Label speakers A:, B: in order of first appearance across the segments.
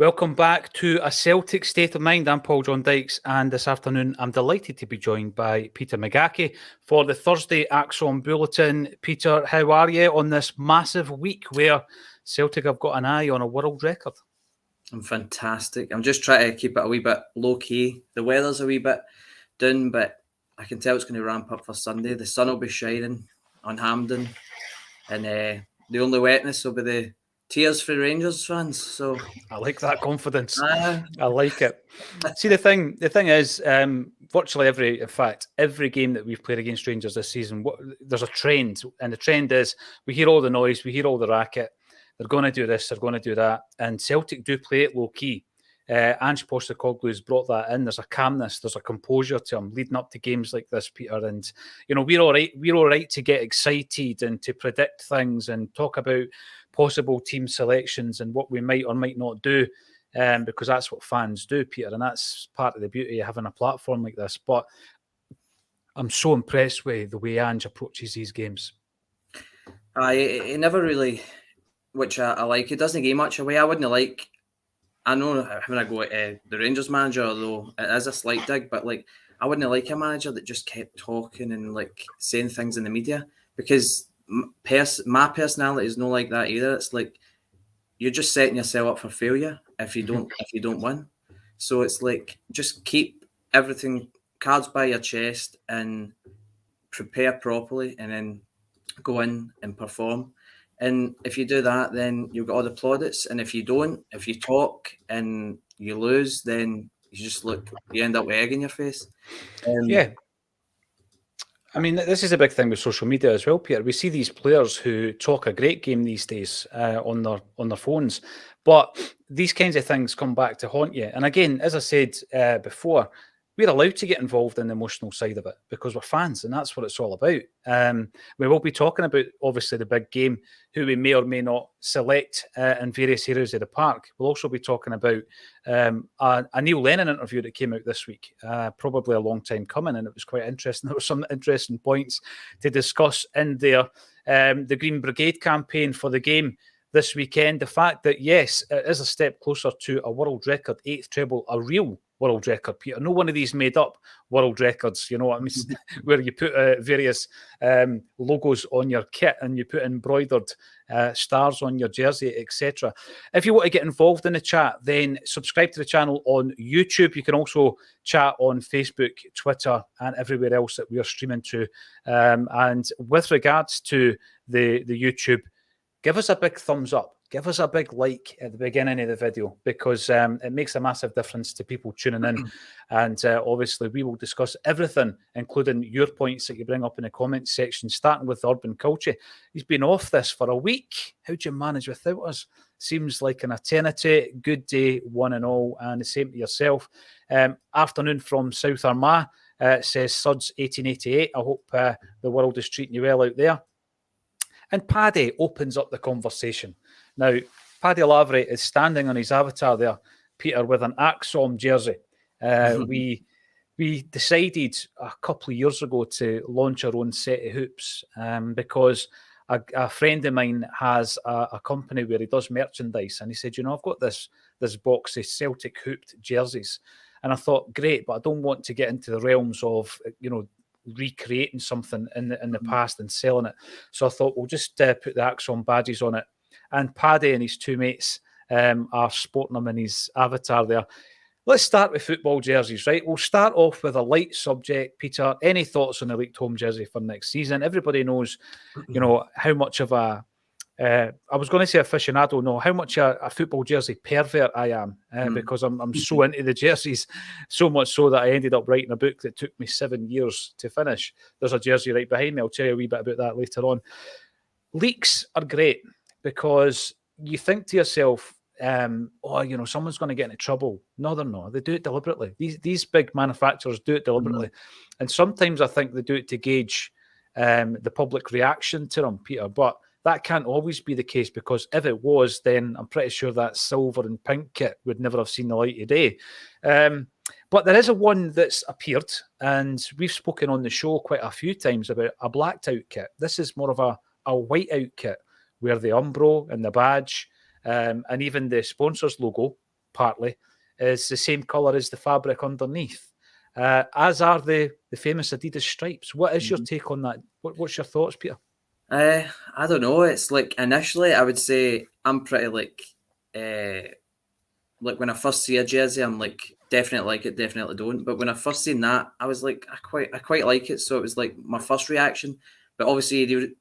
A: Welcome back to A Celtic State of Mind. I'm Paul John Dykes, and this afternoon I'm delighted to be joined by Peter McGackie for the Thursday Acsom Bulletin. Peter, how are you on this massive week where Celtic have got an eye on a world record?
B: I'm fantastic. I'm just trying to keep it a wee bit low-key. The weather's a wee bit down, but I can tell it's going to ramp up for Sunday. The sun will be shining on Hampden, and the only wetness will be the tears for Rangers fans. So
A: I like that confidence. I like it. See, the thing is, virtually every game that we've played against Rangers this season, there's a trend, and the trend is we hear all the noise, we hear all the racket. They're going to do this, they're going to do that, and Celtic do play it low key. Ange Postecoglou's brought that in. There's a calmness, there's a composure to him leading up to games like this, Peter. And we're all right. We're all right to get excited and to predict things and talk about possible team selections and what we might or might not do, because that's what fans do, Peter. And that's part of the beauty of having a platform like this. But I'm so impressed with the way Ange approaches these games.
B: He never really, which I like. He doesn't give much away. I know having a go at the Rangers manager, although it is a slight dig, but I wouldn't like a manager that just kept talking and saying things in the media, because my personality is not like that either. It's like you're just setting yourself up for failure if you don't win. So it's like just keep everything cards by your chest and prepare properly, and then go in and perform. And if you do that, then you've got all the plaudits. And if you don't, if you talk and you lose, then you end up with egg in your face.
A: Yeah. I mean, this is a big thing with social media as well, Peter. We see these players who talk a great game these days on their phones, but these kinds of things come back to haunt you. And again, as I said before, we're allowed to get involved in the emotional side of it because we're fans, and that's what it's all about. We will be talking about, obviously, the big game, who we may or may not select in various areas of the park. We'll also be talking about a Neil Lennon interview that came out this week, probably a long time coming, and it was quite interesting. There were some interesting points to discuss in there. The Green Brigade campaign for the game this weekend, the fact that, yes, it is a step closer to a world record 8th treble, a real world record, Peter. No one of these made up world records, you know what I mean? Where you put various logos on your kit and you put embroidered stars on your jersey, etc. If you want to get involved in the chat, then subscribe to the channel on YouTube. You can also chat on Facebook, Twitter, and everywhere else that we are streaming to. And with regards to the YouTube, give us a big thumbs up. Give us a big like at the beginning of the video, because it makes a massive difference to people tuning in. And obviously, we will discuss everything, including your points that you bring up in the comments section, starting with Urban Culture. He's been off this for a week. How do you manage without us? Seems like an eternity. Good day, one and all, and the same to yourself. Afternoon from South Armagh, says Suds 1888. I hope the world is treating you well out there. And Paddy opens up the conversation. Now, Paddy Lavery is standing on his avatar there, Peter, with an Acsom jersey. We decided a couple of years ago to launch our own set of hoops because a friend of mine has a company where he does merchandise, and he said, I've got this box of Celtic hooped jerseys. And I thought, great, but I don't want to get into the realms of, recreating something in the past and selling it. So I thought we'll just put the Acsom badges on it. And Paddy and his two mates are sporting them in his avatar there. Let's start with football jerseys, right? We'll start off with a light subject. Peter, any thoughts on the leaked home jersey for next season? Everybody knows, how much of a I was going to say aficionado, no, how much a football jersey pervert I am, because I'm so into the jerseys, so much so that I ended up writing a book that took me 7 years to finish. There's a jersey right behind me. I'll tell you a wee bit about that later on. Leaks are great because you think to yourself, someone's going to get into trouble. No, they're not. They do it deliberately. These big manufacturers do it deliberately. And sometimes I think they do it to gauge the public reaction to them, Peter, but that can't always be the case, because if it was, then I'm pretty sure that silver and pink kit would never have seen the light of day. But there is a one that's appeared, and we've spoken on the show quite a few times about a blacked out kit. This is more of a white out kit where the Umbro and the badge and even the sponsor's logo partly, is the same colour as the fabric underneath, as are the famous Adidas stripes. What is your take on that? What's your thoughts, Peter?
B: I don't know. It's like initially I would say I'm pretty like when I first see a jersey, I'm like definitely like it, definitely don't. But when I first seen that, I was like I quite like it. So it was like my first reaction. But obviously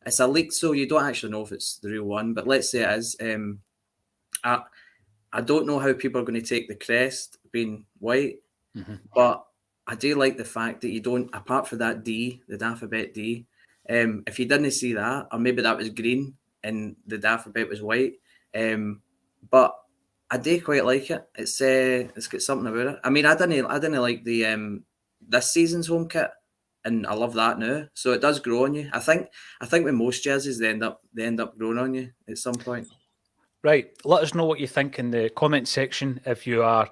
B: it's a leak, so you don't actually know if it's the real one. But let's say it is. I don't know how people are going to take the crest being white, but I do like the fact that you don't, apart from that D, the alphabet D, if you didn't see that, or maybe that was green and the alphabet was white, but I do quite like it. It's got something about it. I mean, I didn't like the this season's home kit, and I love that now. So it does grow on you. I think with most jerseys they end up growing on you at some point.
A: Right. Let us know what you think in the comment section. If you are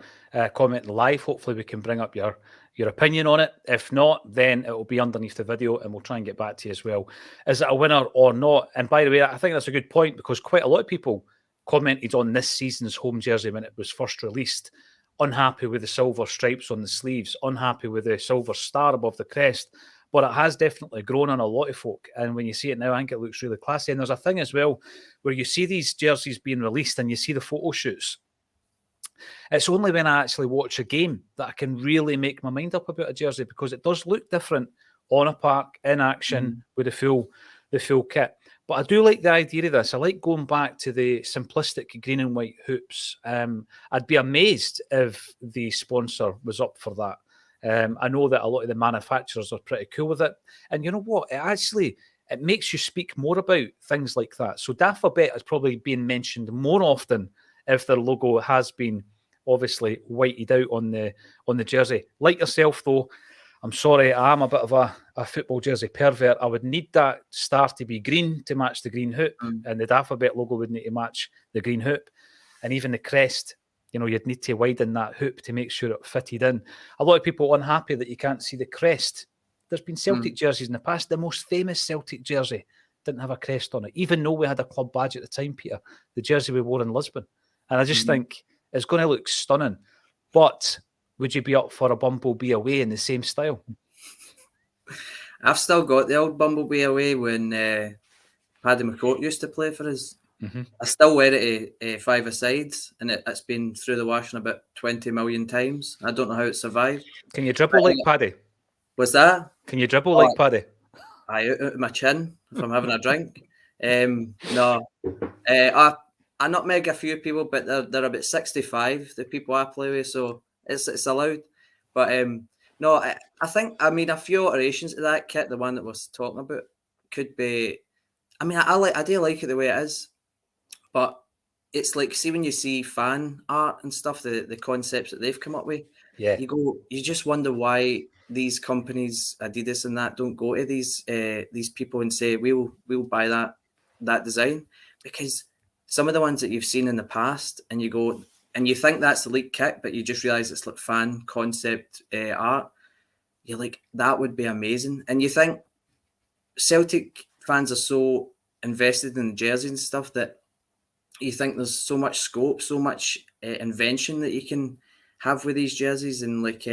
A: commenting live, hopefully we can bring up your opinion on it. If not, then it will be underneath the video and we'll try and get back to you as well. Is it a winner or not? And by the way, I think that's a good point because quite a lot of people commented on this season's home jersey when it was first released, unhappy with the silver stripes on the sleeves, unhappy with the silver star above the crest. But it has definitely grown on a lot of folk. And when you see it now, I think it looks really classy. And there's a thing as well where you see these jerseys being released and you see the photo shoots. It's only when I actually watch a game that I can really make my mind up about a jersey because it does look different on a park, in action, with the full kit. But I do like the idea of this. I like going back to the simplistic green and white hoops. I'd be amazed if the sponsor was up for that. I know that a lot of the manufacturers are pretty cool with it. And you know what? It makes you speak more about things like that. So Dafabet is probably being mentioned more often if their logo has been obviously whited out on the jersey. Like yourself, though, I'm sorry, I am a bit of a football jersey pervert. I would need that star to be green to match the green hoop, and the Dafabet logo would need to match the green hoop. And even the crest, you'd need to widen that hoop to make sure it fitted in. A lot of people are unhappy that you can't see the crest. There's been Celtic jerseys in the past. The most famous Celtic jersey didn't have a crest on it, even though we had a club badge at the time, Peter, the jersey we wore in Lisbon. And I just think it's going to look stunning. But would you be up for a Bumblebee away in the same style?
B: I've still got the old Bumblebee away when Paddy McCourt used to play for us. I still wear it a five-a-side, and it's been through the washing about 20 million times. I don't know how it survived.
A: Can you dribble like Paddy?
B: What's that?
A: Can you dribble like Paddy?
B: Out of my chin if I'm having a drink. No. I nutmeg a few people, but they're about 65, the people I play with, so it's allowed. But no, I think, a few alterations to that kit, the one that we're talking about, could be, I do like it the way it is. But it's like, see, when you see fan art and stuff, the concepts that they've come up with, you just wonder why these companies, Adidas and that, don't go to these people and say, we'll buy that design. Because some of the ones that you've seen in the past, and you go and you think that's the leak kit, but you just realize it's like fan concept art. You're like, that would be amazing. And you think Celtic fans are so invested in the jerseys and stuff that you think there's so much scope, so much invention that you can have with these jerseys, and like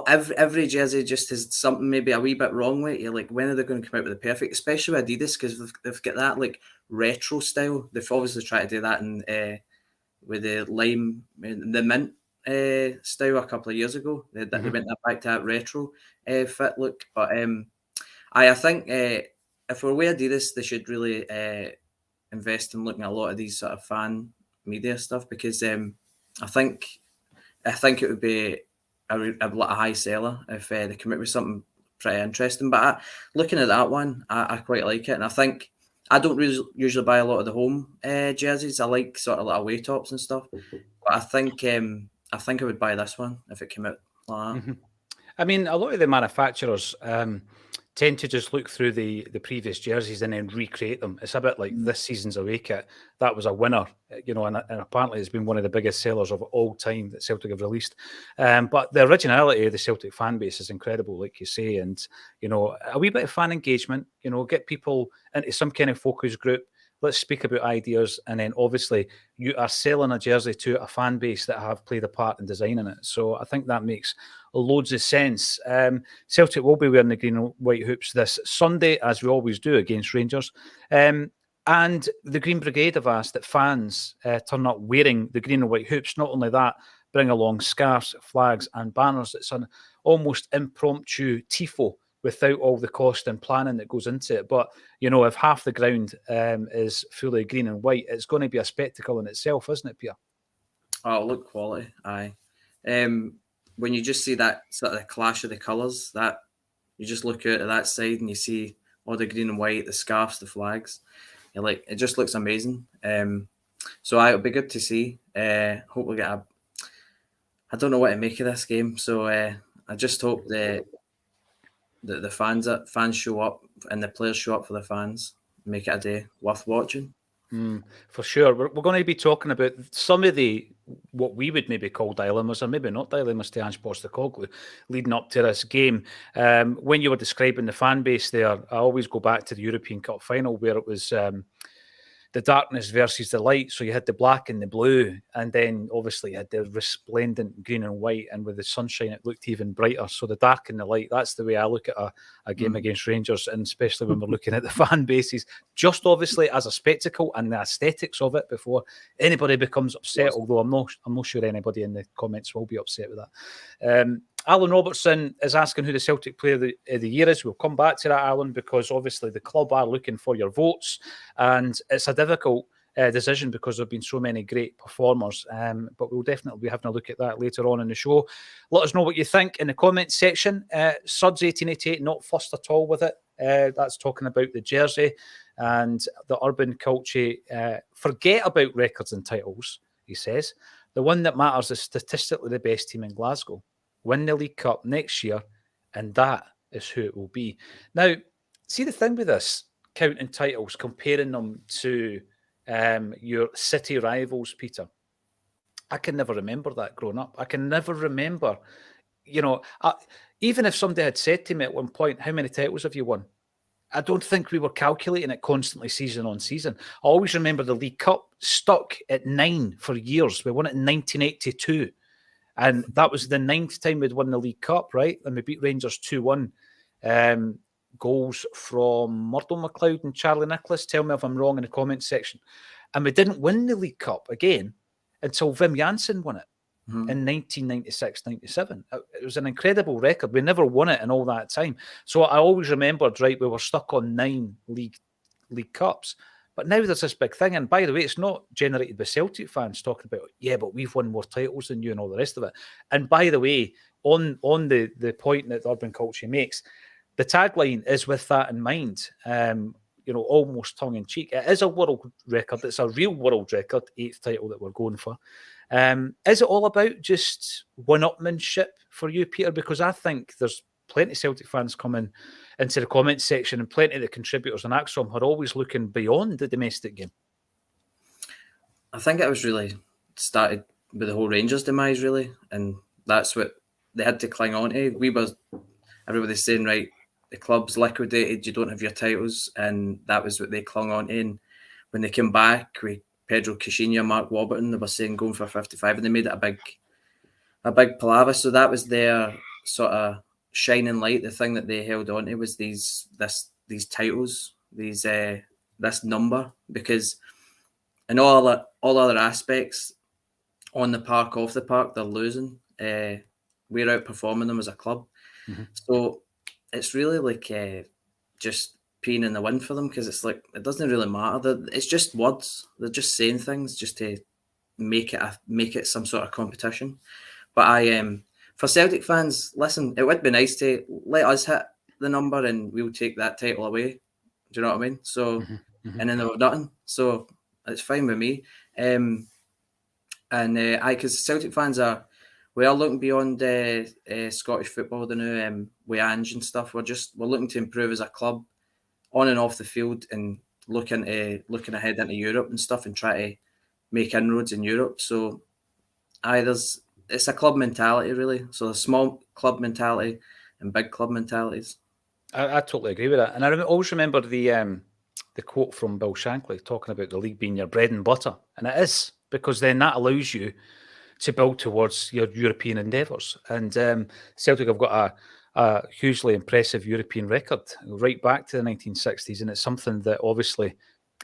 B: every jersey just has something maybe a wee bit wrong with it. You're like, when are they going to come out with the perfect? Especially with Adidas, because they've got that like retro style. They've obviously tried to do that in with the mint style a couple of years ago. They went back to that retro fit look. But I think if we're with Adidas, they should really invest in looking at a lot of these sort of fan media stuff, because I think it would be a high seller if they come out with something pretty interesting. But looking at that one, I quite like it, and I think I don't usually buy a lot of the home jerseys. I like sort of like away tops and stuff, but I think I would buy this one if it came out like that.
A: A lot of the manufacturers tend to just look through the previous jerseys and then recreate them. It's a bit like this season's away kit. That was a winner, and apparently it's been one of the biggest sellers of all time that Celtic have released. But the originality of the Celtic fan base is incredible, like you say, and, a wee bit of fan engagement, get people into some kind of focus group, let's speak about ideas, and then obviously you are selling a jersey to a fan base that have played a part in designing it. So I think that makes loads of sense. Celtic will be wearing the green and white hoops this Sunday, as we always do against Rangers. And the Green Brigade have asked that fans turn up wearing the green and white hoops. Not only that, bring along scarves, flags and banners. It's an almost impromptu tifo without all the cost and planning that goes into it. But, you know, if half the ground is fully green and white, it's going to be a spectacle in itself, isn't it, Pierre?
B: Oh, look, quality, aye. When you just see that sort of clash of the colours, that you just look out at that side and you see all the green and white, the scarves, the flags. You're like, it just looks amazing. So it'll be good to see. Hope we get I don't know what to make of this game, so I just hope that the fans show up and the players show up for the fans, make it a day worth watching.
A: For sure. We're going to be talking about some of the, what we would maybe call dilemmas, or maybe not dilemmas, to Ange Postecoglou leading up to this game. When you were describing the fan base there, I always go back to the European Cup final where it was the darkness versus the light. So you had the black and the blue, and then obviously you had the resplendent green and white, and with the sunshine it looked even brighter. So the dark and the light, that's the way I look at a game against Rangers, and especially when we're looking at the fan bases, just obviously as a spectacle and the aesthetics of it before anybody becomes upset, although I'm not sure anybody in the comments will be upset with that. Alan Robertson is asking who the Celtic player of the year is. We'll come back to that, Alan, because obviously the club are looking for your votes, and it's a difficult decision because there have been so many great performers. But we'll definitely be having a look at that later on in the show. Let us know what you think in the comments section. Suds1888, not fussed at all with it. That's talking about the jersey and the urban culture. Forget about records and titles, he says. The one that matters is statistically the best team in Glasgow. Win the League Cup next year, and that is who it will be. Now, see the thing with this, counting titles, comparing them to your city rivals, Peter. I can never remember that growing up. I can never remember, even if somebody had said to me at one point, how many titles have you won? I don't think we were calculating it constantly season on season. I always remember the League Cup stuck at 9 for years. We won it in 1982. And that was the 9th time we'd won the League Cup, right? And we beat Rangers 2-1. Goals from Murdo McLeod and Charlie Nicholas. Tell me if I'm wrong in the comments section. And we didn't win the League Cup again until Wim Jansen won it in 1996-97. It was an incredible record. We never won it in all that time. So I always remembered, right, we were stuck on 9 League Cups. But now there's this big thing. And by the way, it's not generated by Celtic fans talking about, yeah, but we've won more titles than you and all the rest of it. And by the way, on the point that the urban culture makes, the tagline is with that in mind, almost tongue-in-cheek. It is a world record. It's a real world record, 8th title that we're going for. Is it all about just one-upmanship for you, Peter? Because I think there's plenty of Celtic fans coming into the comments section, and plenty of the contributors on Acsom are always looking beyond the domestic game.
B: I think it was really started with the whole Rangers demise, really, and that's what they had to cling on to. Everybody's saying, right, the club's liquidated, you don't have your titles, and that was what they clung on to. And when they came back with Pedro Caixinha, Mark Warburton, they were saying going for 55, and they made it a big palaver. So that was their sort of shining light. The thing that they held on to was these titles, this number, because in all other aspects, on the park, off the park, they're losing. We're outperforming them as a club. Mm-hmm. So it's really like just peeing in the wind for them, because it's like, it doesn't really matter. It's just words. They're just saying things just to make it some sort of competition. But for Celtic fans, listen, it would be nice to let us hit the number and we'll take that title away. Do you know what I mean? So, and then there was nothing. So it's fine with me. Because Celtic fans we are looking beyond Scottish football, the new with Ange and stuff. We're looking to improve as a club on and off the field, and looking ahead into Europe and stuff, and try to make inroads in Europe. So it's a club mentality, really. So there's small club mentality and big club mentalities.
A: I totally agree with that. And I always remember the the quote from Bill Shankly talking about the league being your bread and butter. And it is, because then that allows you to build towards your European endeavours. And Celtic have got a hugely impressive European record right back to the 1960s. And it's something that obviously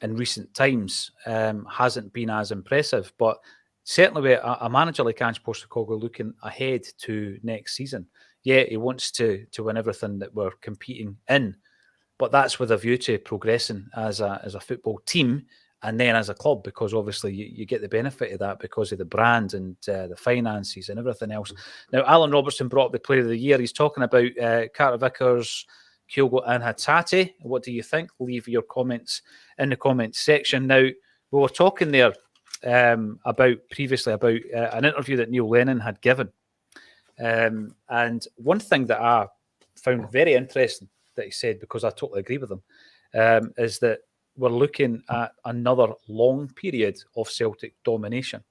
A: in recent times hasn't been as impressive. But certainly with a manager like Ange Postecoglou looking ahead to next season, yeah, he wants to win everything that we're competing in. But that's with a view to progressing as a football team and then as a club, because obviously you get the benefit of that because of the brand and the finances and everything else. Now, Alan Robertson brought up the Player of the Year. He's talking about Carter Vickers, Kyogo and Hatate. What do you think? Leave your comments in the comments section. Now, we were talking there previously about an interview that Neil Lennon had given. And one thing that I found very interesting that he said, because I totally agree with him, is that we're looking at another long period of Celtic domination.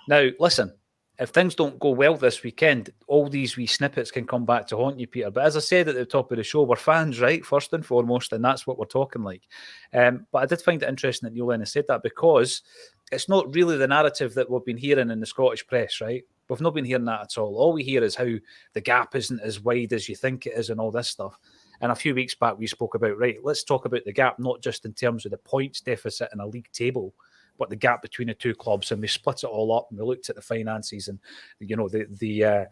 A: Now, listen, if things don't go well this weekend, all these wee snippets can come back to haunt you, Peter. But as I said at the top of the show, we're fans, right? First and foremost, and that's what we're talking like. But I did find it interesting that Neil Lennon said that, because it's not really the narrative that we've been hearing in the Scottish press, right? We've not been hearing that at all. All we hear is how the gap isn't as wide as you think it is and all this stuff. And a few weeks back, we spoke about, right, let's talk about the gap, not just in terms of the points deficit in a league table, but the gap between the two clubs. And we split it all up and we looked at the finances and, you know, the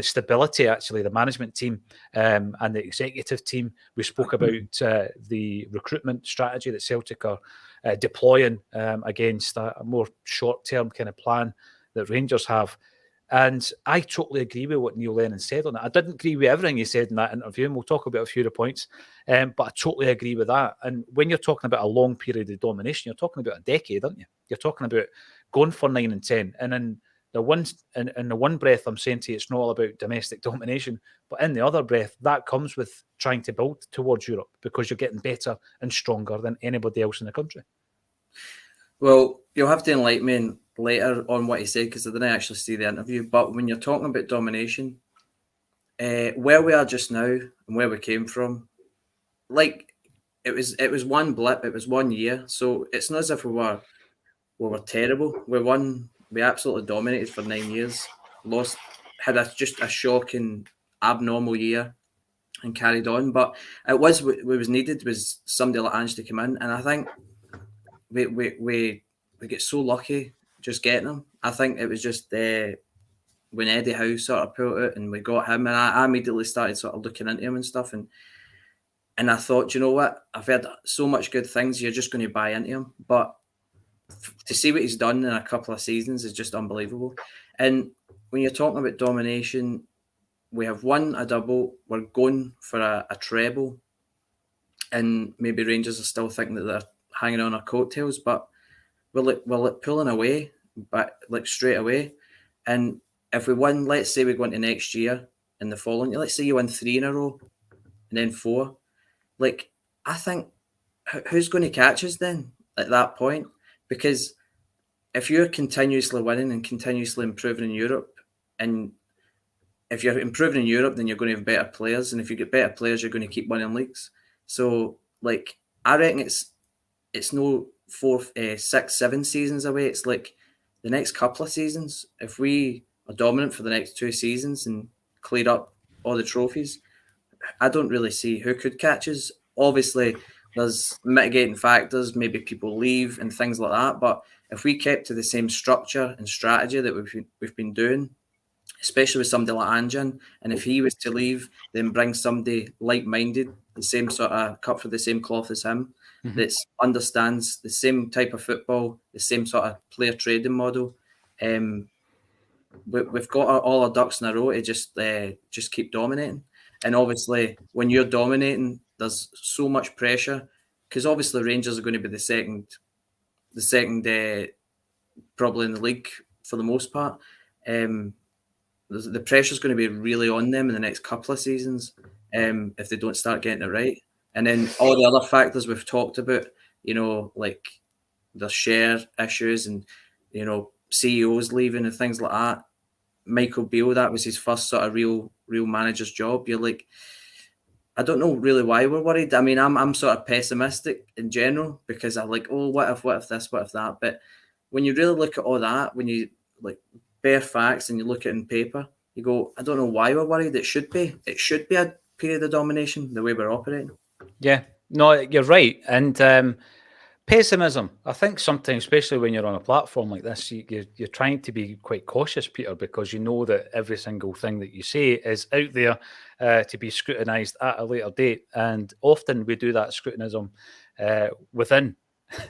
A: stability, actually, the management team and the executive team. We spoke about the recruitment strategy that Celtic are deploying against a more short-term kind of plan that Rangers have. And I totally agree with what Neil Lennon said on it. I didn't agree with everything he said in that interview, and we'll talk about a few of the points, but I totally agree with that. And when you're talking about a long period of domination, you're talking about a decade, aren't you? You're talking about going for 9 and 10. And in the one breath, I'm saying to you, it's not all about domestic domination, but in the other breath, that comes with trying to build towards Europe, because you're getting better and stronger than anybody else in the country.
B: Well, you'll have to enlighten me later on what he said, because I didn't actually see the interview. But when you're talking about domination, where we are just now and where we came from, like it was one blip, it was 1 year. So it's not as if we were terrible. We absolutely dominated for 9 years. Had just a shocking, abnormal year and carried on. But it was what was needed was somebody like Ange to come in, and I think we get so lucky just getting him. I think it was just when Eddie Howe sort of pulled it and we got him, and I immediately started sort of looking into him and stuff, and I thought, you know what, I've heard so much good things, you're just going to buy into him. But to see what he's done in a couple of seasons is just unbelievable. And when you're talking about domination, we have won a double, we're going for a treble, and maybe Rangers are still thinking that they're hanging on our coattails, but we're pulling away, but like straight away. And if we win, let's say we go into next year and the following year, let's say you win 3 in a row and then 4, like, I think who's going to catch us then at that point? Because if you're continuously winning and continuously improving in Europe, and if you're improving in Europe, then you're going to have better players, and if you get better players, you're going to keep winning leagues. So, like, I reckon it's no 4, 6, 7 seasons away. It's like the next couple of seasons. If we are dominant for the next 2 seasons and clear up all the trophies, I don't really see who could catch us. Obviously, there's mitigating factors. Maybe people leave and things like that. But if we kept to the same structure and strategy that we've been doing, especially with somebody like Ange, and if he was to leave, then bring somebody like-minded, the same sort of cut for the same cloth as him, that understands the same type of football, the same sort of player trading model. We've got all our ducks in a row to just keep dominating. And obviously, when you're dominating, there's so much pressure, because obviously Rangers are going to be the second probably in the league for the most part. The pressure is going to be really on them in the next couple of seasons if they don't start getting it right. And then all the other factors we've talked about, you know, like the share issues and, you know, CEOs leaving and things like that. Michael Beale, that was his first sort of real manager's job. You're like, I don't know really why we're worried. I mean, I'm sort of pessimistic in general because I'm like, oh, what if this, what if that? But when you really look at all that, when you like bare facts and you look at it in paper, you go, I don't know why we're worried. It should be a period of domination the way we're operating.
A: Yeah, no, you're right. And pessimism, I think sometimes, especially when you're on a platform like this, you're trying to be quite cautious, Peter, because you know that every single thing that you say is out there to be scrutinised at a later date. And often we do that scrutinism within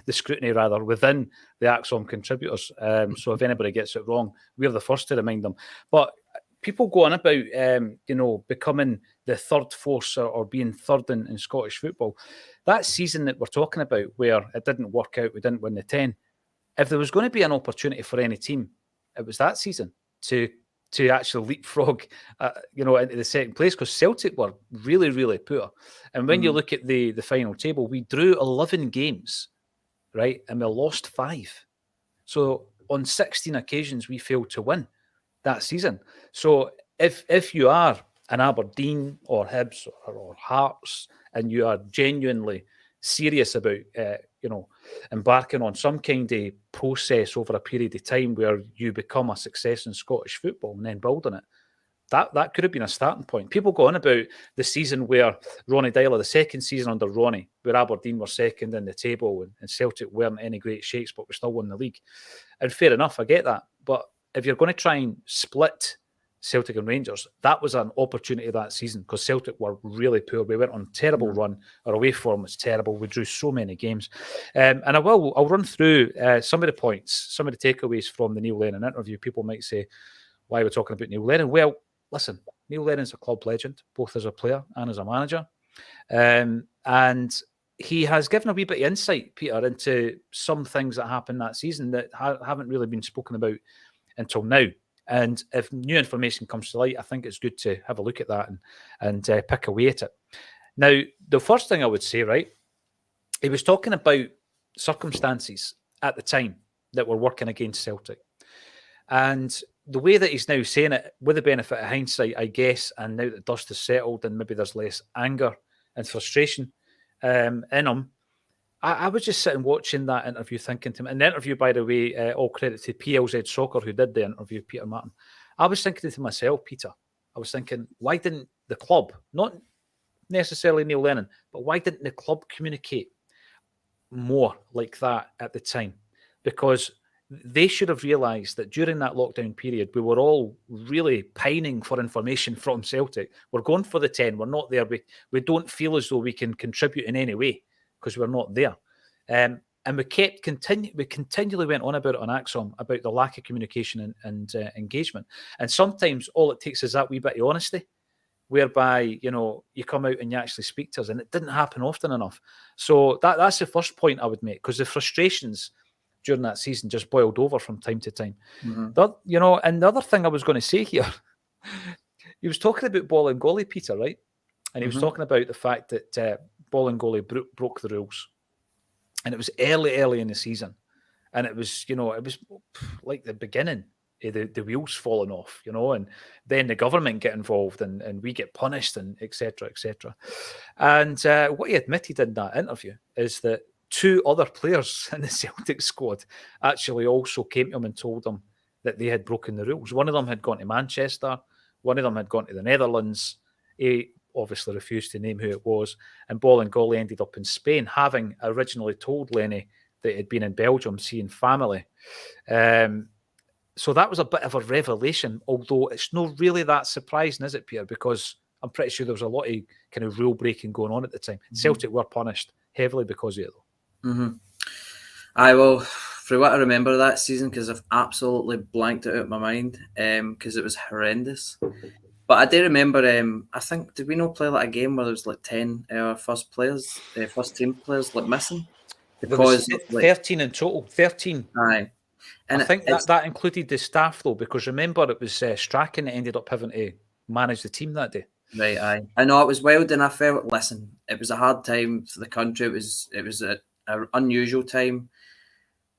A: the scrutiny, rather, within the Acsom contributors. So if anybody gets it wrong, we're the first to remind them. But people go on about, becoming the third force or being third in Scottish football. That season that we're talking about, where it didn't work out, we didn't win the 10. If there was going to be an opportunity for any team, it was that season to actually leapfrog, into the second place, because Celtic were really, really poor. And when you look at the final table, we drew 11 games, right, and we lost 5. So on 16 occasions, we failed to win that season. So if you are an Aberdeen or Hibs or Hearts and you are genuinely serious about embarking on some kind of process over a period of time where you become a success in Scottish football and then build on it, that could have been a starting point. People go on about the season where Ronnie Dyler, the second season under Ronnie, where Aberdeen were second in the table and Celtic weren't any great shakes, but we still won the league. And fair enough, I get that. But if you're going to try and split Celtic and Rangers, that was an opportunity that season because Celtic were really poor. We went on a terrible run. Our away form was terrible. We drew so many games. And I'll run through some of the points, some of the takeaways from the Neil Lennon interview. People might say, why are we talking about Neil Lennon? Well, listen, Neil Lennon's a club legend, both as a player and as a manager. And he has given a wee bit of insight, Peter, into some things that happened that season that haven't really been spoken about until now. And if new information comes to light, I think it's good to have a look at that and pick away at it. Now, the first thing I would say, right, he was talking about circumstances at the time that were working against Celtic. And the way that he's now saying it, with the benefit of hindsight, I guess, and now that dust has settled and maybe there's less anger and frustration in him, I was just sitting watching that interview thinking to him, and the interview, by the way, all credit to PLZ Soccer who did the interview, Peter Martin. I was thinking to myself, Peter, I was thinking, why didn't the club, not necessarily Neil Lennon, but why didn't the club communicate more like that at the time? Because they should have realised that during that lockdown period, we were all really pining for information from Celtic. We're going for the 10. We're not there. We don't feel as though we can contribute in any way because we're not there. And we continually went on about it on Acsom, about the lack of communication and engagement. And sometimes all it takes is that wee bit of honesty, whereby, you come out and you actually speak to us. And it didn't happen often enough. So that's the first point I would make, because the frustrations during that season just boiled over from time to time. And the other thing I was going to say here, he was talking about Bolingoli, Peter, right? And he was talking about the fact that Bolingoli broke the rules. And it was early in the season. And it was, it was like the beginning, the wheels falling off, and then the government get involved and we get punished and et cetera, et cetera. And what he admitted in that interview is that 2 other players in the Celtic squad actually also came to him and told him that they had broken the rules. One of them had gone to Manchester. One of them had gone to the Netherlands. He obviously refused to name who it was. And Bolingoli ended up in Spain, having originally told Lenny that he'd been in Belgium seeing family. So that was a bit of a revelation, although it's not really that surprising, is it, Peter? Because I'm pretty sure there was a lot of kind of rule breaking going on at the time. Celtic were punished heavily because of it, though.
B: I will, for what I remember that season, because I've absolutely blanked it out of my mind, because it was horrendous. But I do remember, I think, did we not play like a game where there was like 10 first team players like missing?
A: Because there was 13 in total, 13.
B: Aye. And
A: I think that included the staff, though, because remember, it was Strachan that ended up having to manage the team that day.
B: Right, aye. I know it was wild, and I felt, listen, it was a hard time for the country. It was an unusual time.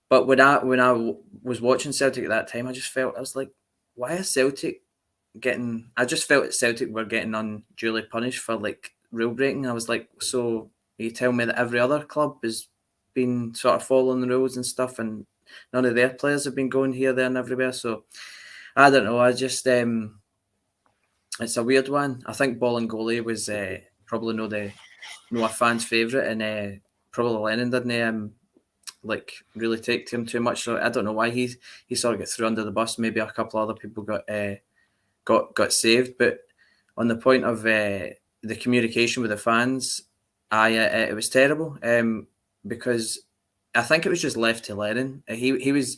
B: But when I was watching Celtic at that time, I was like, why is Celtic I just felt that Celtic were getting unduly punished for like rule breaking. I was like, so you tell me that every other club has been sort of following the rules and stuff, and none of their players have been going here, there, and everywhere. So I don't know. I just it's a weird one. I think Ball and Goalie was probably no a fan's favourite, and probably Lennon didn't like really take to him too much. So I don't know why he sort of got through under the bus. Maybe a couple other people got saved. But on the point of the communication with the fans, it was terrible. Because I think it was just left to Lennon. He was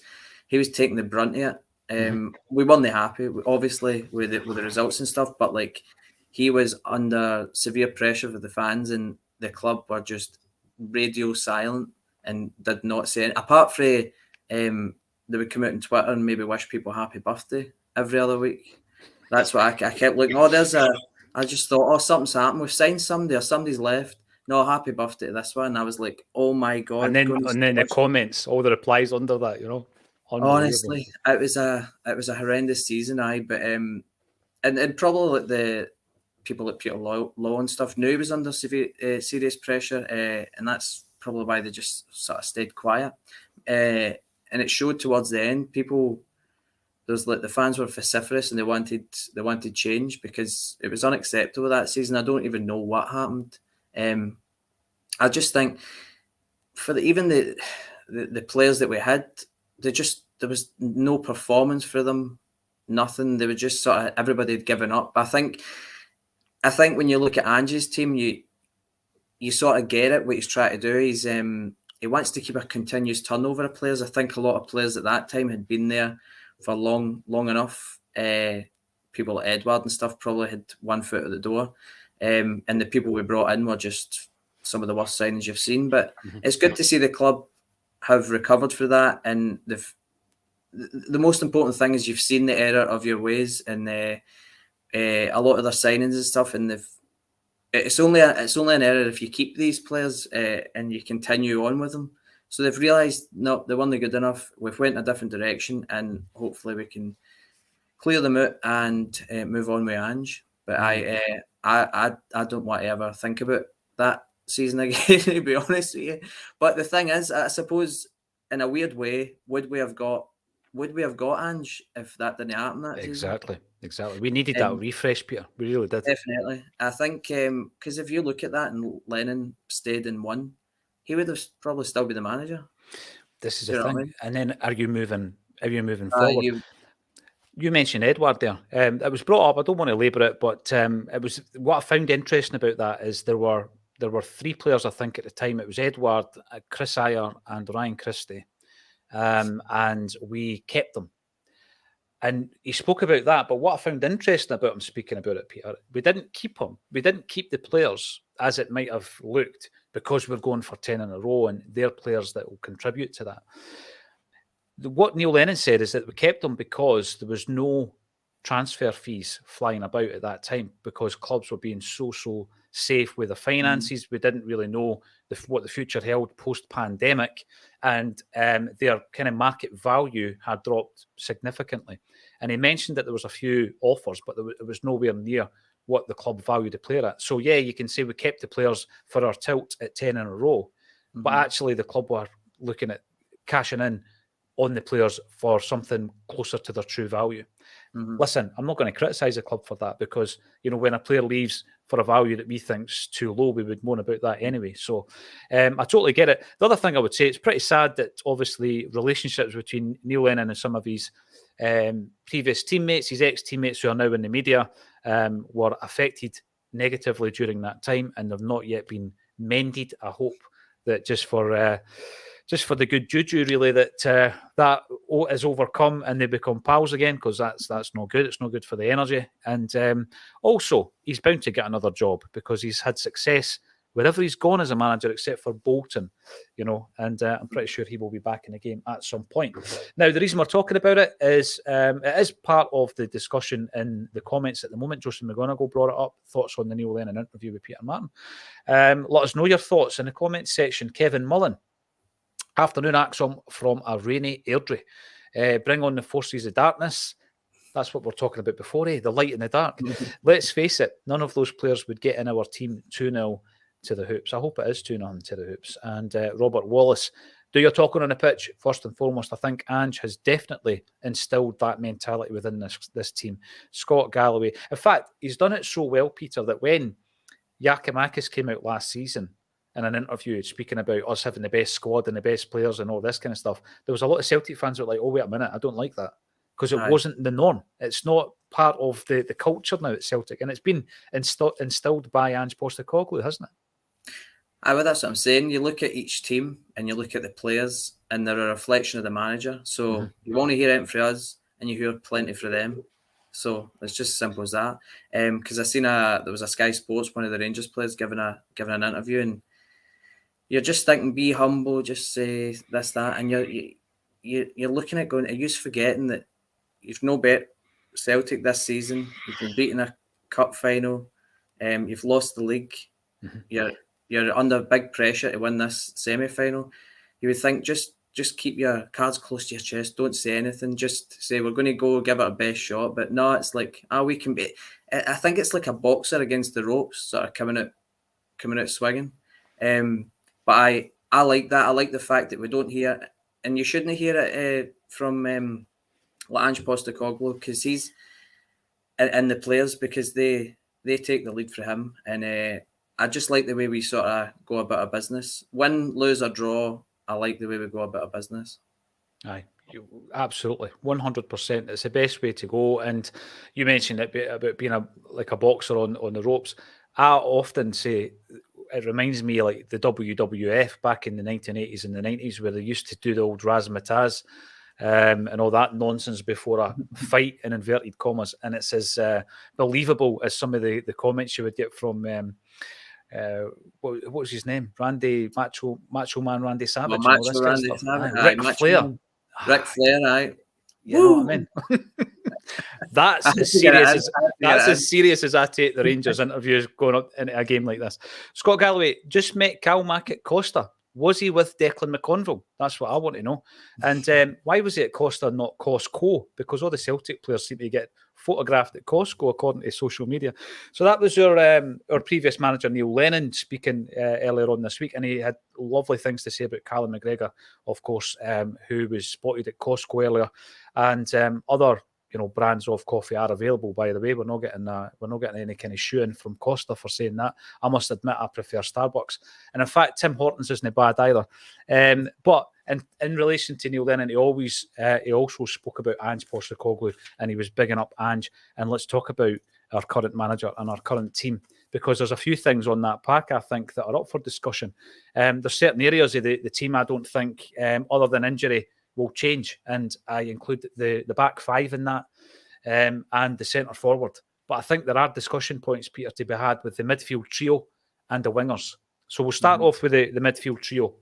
B: taking the brunt of it. We weren't happy, obviously, with the results and stuff, but like he was under severe pressure with the fans, and the club were just radio silent and did not say it. Apart from they would come out on Twitter and maybe wish people happy birthday every other week. That's what I kept looking. I just thought, something's happened. We've signed somebody or somebody's left. No, happy birthday to this one. And I was like, oh my God.
A: And then the comments, all the replies under that,
B: Honestly, it was a horrendous season, but and probably like the people like Peter Law and stuff knew he was under serious pressure, and that's probably why they just sort of stayed quiet. And it showed towards the end. There's like the fans were vociferous and they wanted change because it was unacceptable that season. I don't even know what happened. I just think for even the players that we had, there was no performance for them, nothing. They were just sort of everybody had given up. I think when you look at Ange's team, you sort of get it what he's trying to do. He wants to keep a continuous turnover of players. I think a lot of players at that time had been there for long enough. People like Edward and stuff probably had one foot at the door. And the people we brought in were just some of the worst signings you've seen. But it's good to see the club have recovered for that. And the most important thing is you've seen the error of your ways and a lot of their signings and stuff. And it's only an error if you keep these players and you continue on with them. So they've realised, no, they weren't good enough. We've went a different direction and hopefully we can clear them out and move on with Ange. But I don't want to ever think about that season again, to be honest with you. But the thing is, I suppose, in a weird way, would we have got Ange if that didn't happen that season?
A: Exactly. We needed that refresh, Peter. We really did.
B: Definitely. I think because if you look at that and Lennon stayed and won, he would have probably still be the manager.
A: This is the thing. I mean? And then are you moving forward? You mentioned Edward there. It was brought up. I don't want to labour it, but it was what I found interesting about that is there were three players, I think, at the time. It was Edward, Chris Ayer, and Ryan Christie, and we kept them. And he spoke about that. But what I found interesting about him speaking about it, Peter, we didn't keep him. We didn't keep the players as it might have looked because we're going for 10 in a row, and they're players that will contribute to that. What Neil Lennon said is that we kept them because there was no transfer fees flying about at that time because clubs were being so safe with the finances. We didn't really know what the future held post-pandemic, and their kind of market value had dropped significantly. And he mentioned that there was a few offers, but it was nowhere near what the club valued the player at. So, yeah, you can say we kept the players for our tilt at 10 in a row, but actually the club were looking at cashing in on the players for something closer to their true value. Listen, I'm not going to criticise the club for that because, when a player leaves for a value that we think's too low, we would moan about that anyway. So I totally get it. The other thing I would say, it's pretty sad that obviously relationships between Neil Lennon and some of his previous teammates, his ex-teammates who are now in the media, were affected negatively during that time and have not yet been mended. I hope that just for the good juju, really, that is overcome and they become pals again, because that's no good. It's no good for the energy. And also, he's bound to get another job because he's had success wherever he's gone as a manager, except for Bolton, and I'm pretty sure he will be back in the game at some point. Now, the reason we're talking about it is part of the discussion in the comments at the moment. Joseph McGonigal brought it up, thoughts on the Neil Lennon interview with Peter Martin. Let us know your thoughts in the comments section. Kevin Mullen: afternoon, Acsom from a rainy Airdrie. Bring on the forces of darkness. That's what we're talking about before, the light in the dark. Let's face it, none of those players would get in our team 2-0 to the Hoops. I hope it is 2-0 to the Hoops. And Robert Wallace, do your talking on the pitch. First and foremost, I think Ange has definitely instilled that mentality within this team. Scott Galloway. In fact, he's done it so well, Peter, that when Giakoumakis came out last season in an interview speaking about us having the best squad and the best players and all this kind of stuff, there was a lot of Celtic fans who were like, oh, wait a minute, I don't like that. Because it wasn't the norm. It's not part of the culture now at Celtic. And it's been instilled by Ange Postecoglou, hasn't it?
B: Well, that's what I'm saying. You look at each team and you look at the players and they're a reflection of the manager. So you only hear anything from us and you hear plenty from them. So it's just as simple as that. Because I seen there was a Sky Sports, one of the Rangers players giving an interview, and you're just thinking, be humble, just say this, that, and you're looking at going, are you forgetting that you've no bet Celtic this season, you've been beaten a cup final, you've lost the league, you're under big pressure to win this semi-final. You would think just keep your cards close to your chest, don't say anything, just say we're going to go give it our best shot. But no, it's like, we can be. I think it's like a boxer against the ropes, sort of coming out swinging. But I like that. I like the fact that we don't hear, and you shouldn't hear it from Ange Postecoglou, because he's and the players, because they take the lead for him. And I just like the way we sort of go about our business. Win, lose or draw, I like the way we go about our business.
A: Aye, absolutely, 100%. It's the best way to go. And you mentioned it about being like a boxer on the ropes. I often say it reminds me like the WWF back in the 1980s and the 90s, where they used to do the old razzmatazz and all that nonsense before a fight, in inverted commas. And it's as believable as some of the comments you would get from what was his name? Macho Man Randy Savage.
B: Well, Macho Randy Savage.
A: Ric Flair.
B: Ric Flair, right.
A: You know what I mean? That's as serious as I take the Rangers interviews going up into a game like this. Scott Galloway just met Cal Mackett Costa. Was he with Declan McConville? That's what I want to know. And why was he at Costa, not Costco? Because all the Celtic players seem to get photographed at Costco, according to social media. So that was our previous manager, Neil Lennon, speaking earlier on this week. And he had lovely things to say about Callum McGregor, of course, who was spotted at Costco earlier. And other brands of coffee are available, by the way. We're not getting any kind of shoe-in from Costa for saying that. I must admit I prefer Starbucks. And in fact, Tim Hortons isn't bad either. But in relation to Neil Lennon, he also spoke about Ange Postecoglou, and he was bigging up Ange. And let's talk about our current manager and our current team, because there's a few things on that pack, I think, that are up for discussion. There's certain areas of the team I don't think, other than injury, will change, and I include the back five in that, and the centre forward. But I think there are discussion points, Peter, to be had with the midfield trio and the wingers. So we'll start off with the midfield trio.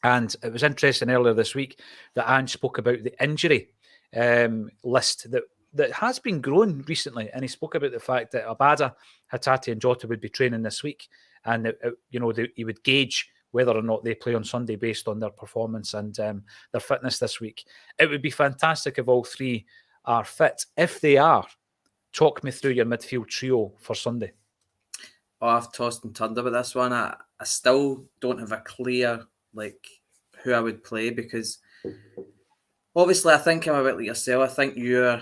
A: And it was interesting earlier this week that Ange spoke about the injury list that has been growing recently, and he spoke about the fact that Abada, Hatate and Jota would be training this week, and he would gauge whether or not they play on Sunday based on their performance and their fitness this week. It would be fantastic if all three are fit. If they are, talk me through your midfield trio for Sunday.
B: Oh, I've tossed and turned about this one. I still don't have a clear, who I would play, because obviously I think I'm a bit like yourself. I think your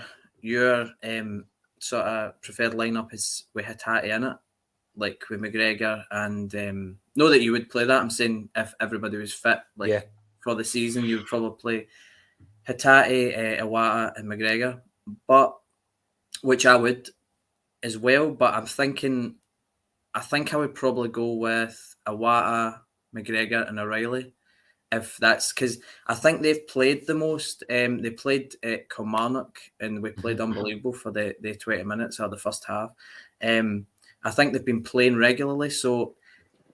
B: sort of preferred lineup is with Hatate in it, like with McGregor, and know that you would play that. I'm saying if everybody was fit, for the season, you would probably play Hatate, Iwata, and McGregor, which I would as well. But I think I would probably go with Iwata, McGregor, and O'Reilly. If that's because I think they've played the most. They played at Kilmarnock, and we played unbelievable for the 20 minutes or the first half. I think they've been playing regularly. So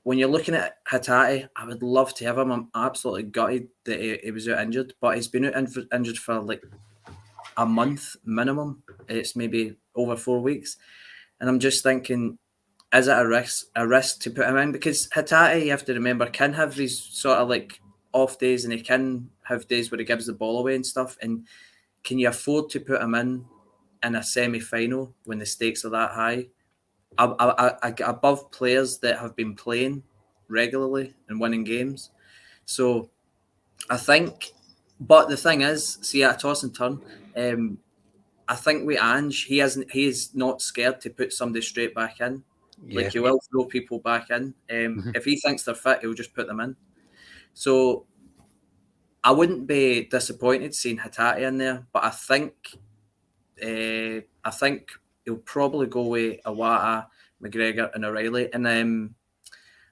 B: when you're looking at Hatate, I would love to have him. I'm absolutely gutted that he was out injured, but he's been out injured for like a month minimum. It's maybe over 4 weeks. And I'm just thinking, is it a risk to put him in? Because Hatate, you have to remember, can have these sort of like off days, and he can have days where he gives the ball away and stuff. And can you afford to put him in in a semi-final when the stakes are that high. I get above players that have been playing regularly and winning games. So I think, but the thing is, see, at a toss and turn, I think with Ange, he's not scared to put somebody straight back in.
A: Yeah.
B: Like, he will throw people back in. If he thinks they're fit, he'll just put them in. So I wouldn't be disappointed seeing Hatate in there, but I think he'll probably go with Iwata, McGregor, and O'Reilly, and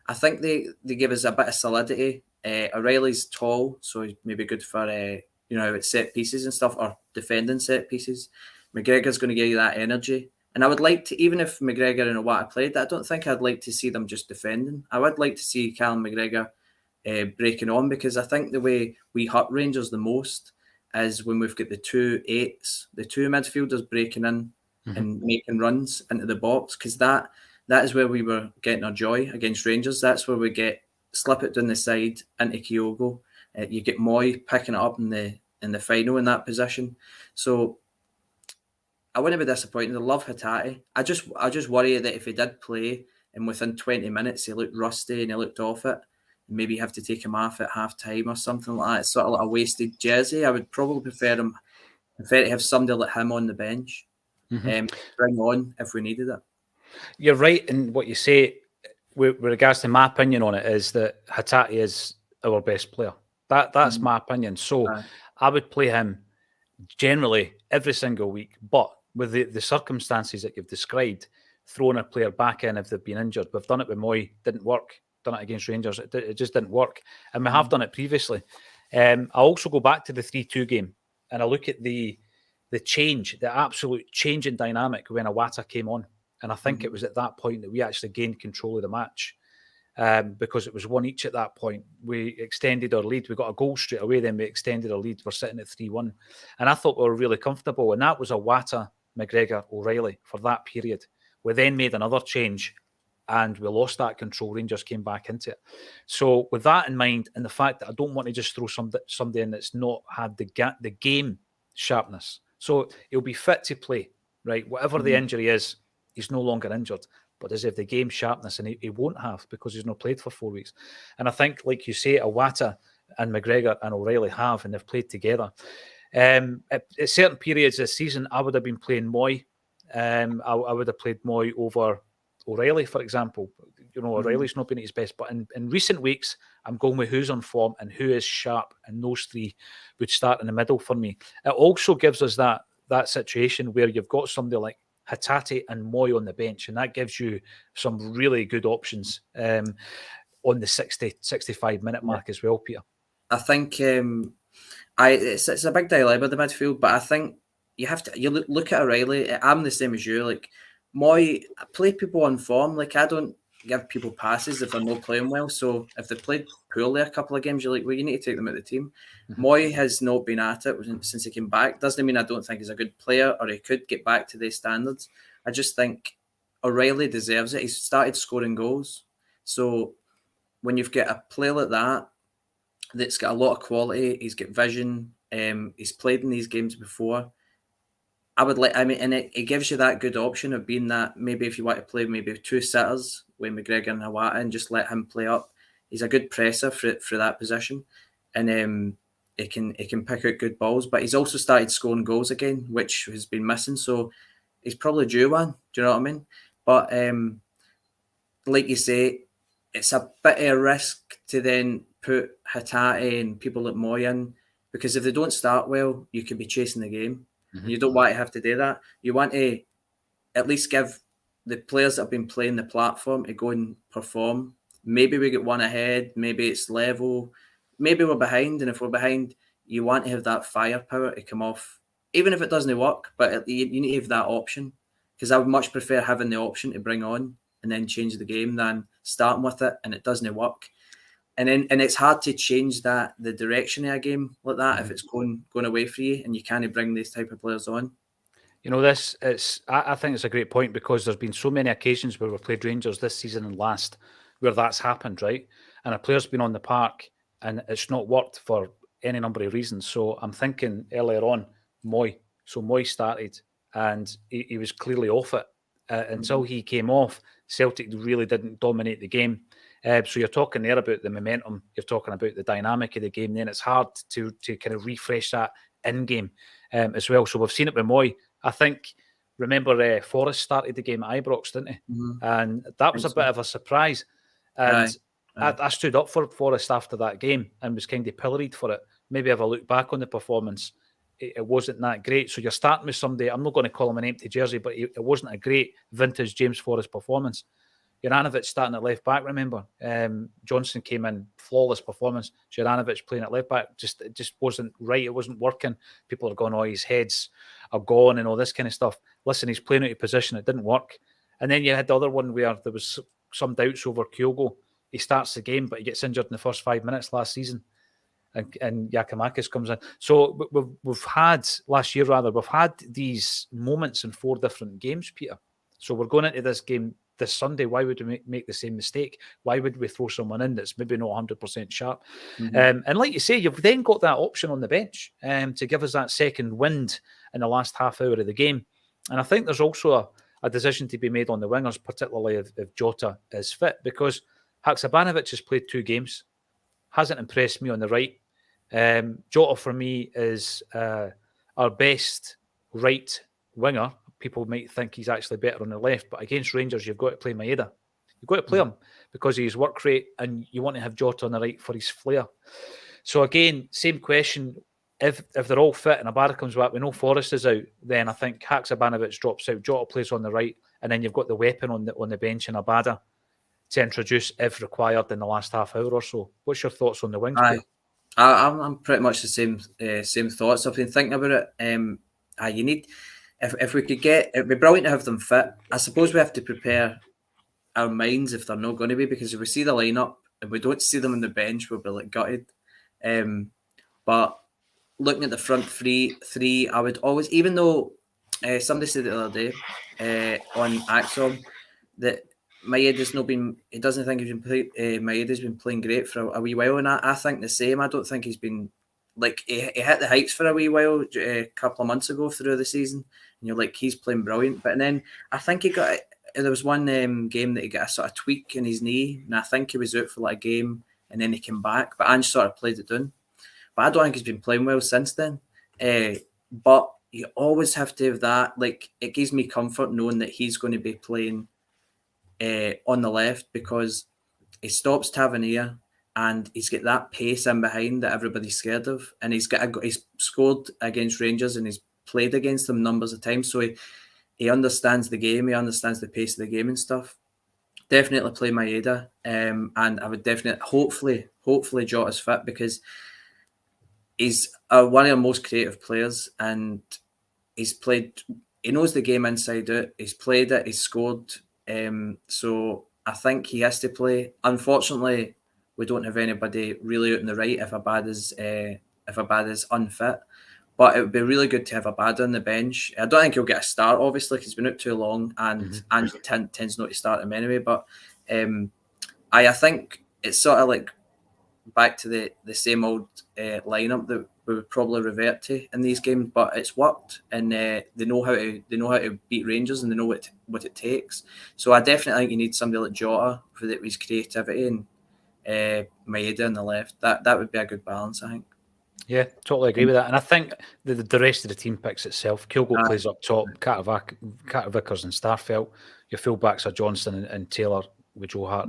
B: I think they give us a bit of solidity. O'Reilly's tall, so he's maybe good for it's set pieces and stuff, or defending set pieces. McGregor's going to give you that energy, and I would like to, even if McGregor and Iwata played, I don't think I'd like to see them just defending. I would like to see Callum McGregor breaking on, because I think the way we hurt Rangers the most is when we've got the 2 8s, the 2 midfielders breaking in and making runs into the box, because that is where we were getting our joy against Rangers. That's where we slip it down the side into Kyogo. You get Moy picking it up in the final in that position. So I wouldn't be disappointed. I love Hatate. I just worry that if he did play and within 20 minutes he looked rusty and he looked off it, maybe you have to take him off at half time or something like that. It's sort of like a wasted jersey. I would probably prefer to have somebody like him on the bench, bring on if we needed it.
A: You're right in what you say with regards to my opinion on it, is that Hatate is our best player. That's my opinion. So I would play him generally every single week, but with the circumstances that you've described, throwing a player back in if they've been injured. We've done it with Moy, didn't work. Done it against Rangers, it just didn't work. And we have done it previously. I also go back to the 3-2 game and I look at the change, the absolute change in dynamic when Iwata came on. And I think it was at that point that we actually gained control of the match, because it was 1 each at that point. We extended our lead. We got a goal straight away, then we extended our lead. We're sitting at 3-1. And I thought we were really comfortable. And that was Iwata, McGregor, O'Reilly for that period. We then made another change and we lost that control. Rangers came back into it. So with that in mind, and the fact that I don't want to just throw somebody in that's not had the game sharpness. So he'll be fit to play, right? Whatever the injury is, he's no longer injured. But does he have the game sharpness? And he won't have, because he's not played for 4 weeks. And I think, like you say, Iwata and McGregor and O'Reilly have, and they've played together. At certain periods this season, I would have been playing Moy. I would have played Moy over O'Reilly, for example. O'Reilly's not been at his best, but in recent weeks, I'm going with who's on form and who is sharp, and those 3 would start in the middle for me. It also gives us that situation where you've got somebody like Hatate and Moy on the bench, and that gives you some really good options on the 65-minute mark as well, Peter.
B: I think it's a big dilemma, the midfield, but I think you look at O'Reilly. I'm the same as you. Like, Moy, I play people on form. Like, I don't give people passes if they're not playing well. So if they played poorly a couple of games, you're like, well, you need to take them out of the team. Moy has not been at it since he came back. Doesn't mean I don't think he's a good player or he could get back to their standards. I just think O'Reilly deserves it. He's started scoring goals. So when you've got a player like that's got a lot of quality, he's got vision, he's played in these games before. And it gives you that good option of being that, maybe if you want to play maybe 2 sitters with McGregor and Iwata and just let him play up. He's a good presser for that position, and he can pick out good balls. But he's also started scoring goals again, which has been missing. So he's probably due one. Do you know what I mean? But like you say, it's a bit of a risk to then put Hatate and people like Moy in, because if they don't start well, you could be chasing the game. And you don't want to have to do that. You want to at least give the players that have been playing the platform to go and perform. Maybe we get one ahead, maybe it's level, maybe we're behind, and if we're behind, you want to have that firepower to come off, even if it doesn't work, but you need to have that option, because I would much prefer having the option to bring on and then change the game than starting with it and it doesn't work. And it's hard to change the direction of a game like that if it's going away for you and you can't bring these type of players on.
A: I think it's a great point, because there's been so many occasions where we've played Rangers this season and last where that's happened, right? And a player's been on the park and it's not worked for any number of reasons. So I'm thinking earlier on, Moy. So Moy started and he was clearly off it. Until he came off, Celtic really didn't dominate the game. So you're talking there about the momentum, you're talking about the dynamic of the game, then it's hard to kind of refresh that in-game as well. So we've seen it with Moy. I think, remember Forrest started the game at Ibrox, didn't he? And that was a bit of a surprise. And I stood up for Forrest after that game and was kind of pilloried for it. Maybe if I look back on the performance, it wasn't that great. So you're starting with somebody, I'm not going to call him an empty jersey, but it wasn't a great vintage James Forrest performance. Juranovic starting at left back, remember? Johnson came in, flawless performance. Juranovic playing at left back, it just wasn't right. It wasn't working. People are going, oh, his heads are gone and all this kind of stuff. Listen, he's playing out of position. It didn't work. And then you had the other one where there was some doubts over Kyogo. He starts the game, but he gets injured in the first 5 minutes last season. And Giakoumakis comes in. So we've had, last year rather, we've had these moments in 4 different games, Peter. So we're going into this game this Sunday. Why would we make the same mistake? Why would we throw someone in that's maybe not 100% sharp? And like you say, you've then got that option on the bench to give us that second wind in the last half hour of the game. And I think there's also a decision to be made on the wingers, particularly if Jota is fit, because Haksabanovic has played 2 games, hasn't impressed me on the right. Jota for me is our best right winger. People might think he's actually better on the left, but against Rangers, you've got to play Maeda. You've got to play him because of his work rate, and you want to have Jota on the right for his flair. So again, same question. If they're all fit and Abada comes back, we know Forrest is out, then I think Haksabanovic drops out, Jota plays on the right, and then you've got the weapon on the bench in Abada to introduce if required in the last half hour or so. What's your thoughts on the wings?
B: I'm pretty much the same thoughts. I've been thinking about it. You need, if we could get, it'd be brilliant to have them fit. I suppose we have to prepare our minds if they're not going to be, because if we see the lineup and we don't see them on the bench, we'll be like gutted. But looking at the front three, I would always, even though somebody said the other day on Acsom that Maeda's not been, he doesn't think he's been playing, Maeda's been playing great for a wee while, and I think the same. I don't think he's been, like, he hit the heights for a wee while a couple of months ago through the season, and you're like, he's playing brilliant. But then I think there was one game that he got a sort of tweak in his knee, and I think he was out for like a game, and then he came back, but Ange sort of played it down. But I don't think he's been playing well since then. But you always have to have that, like, it gives me comfort knowing that he's going to be playing on the left, because he stops Tavernier and he's got that pace in behind that everybody's scared of, and he's scored against Rangers and he's played against them numbers of times, so he understands the game, he understands the pace of the game and stuff. Definitely play Maeda, and I would definitely, hopefully Jota's fit, because he's one of the most creative players, and he knows the game inside out, he's played it, he's scored. So I think he has to play. Unfortunately, we don't have anybody really out on the right if Abad is unfit. But it would be really good to have Abada on the bench. I don't think he'll get a start, obviously, because he's been out too long, and Ange tends not to start him anyway. But I think it's sort of like back to the same old lineup that we would probably revert to in these games, but it's worked, and they know how to beat Rangers, and they know what it takes. So I definitely think you need somebody like Jota for his creativity, and Maeda on the left. That would be a good balance, I think.
A: Yeah, totally agree with that. And I think the rest of the team picks itself. Kyogo plays up top, Carter Vickers and Starfelt. Your fullbacks are Johnston and Taylor with Joe Hart.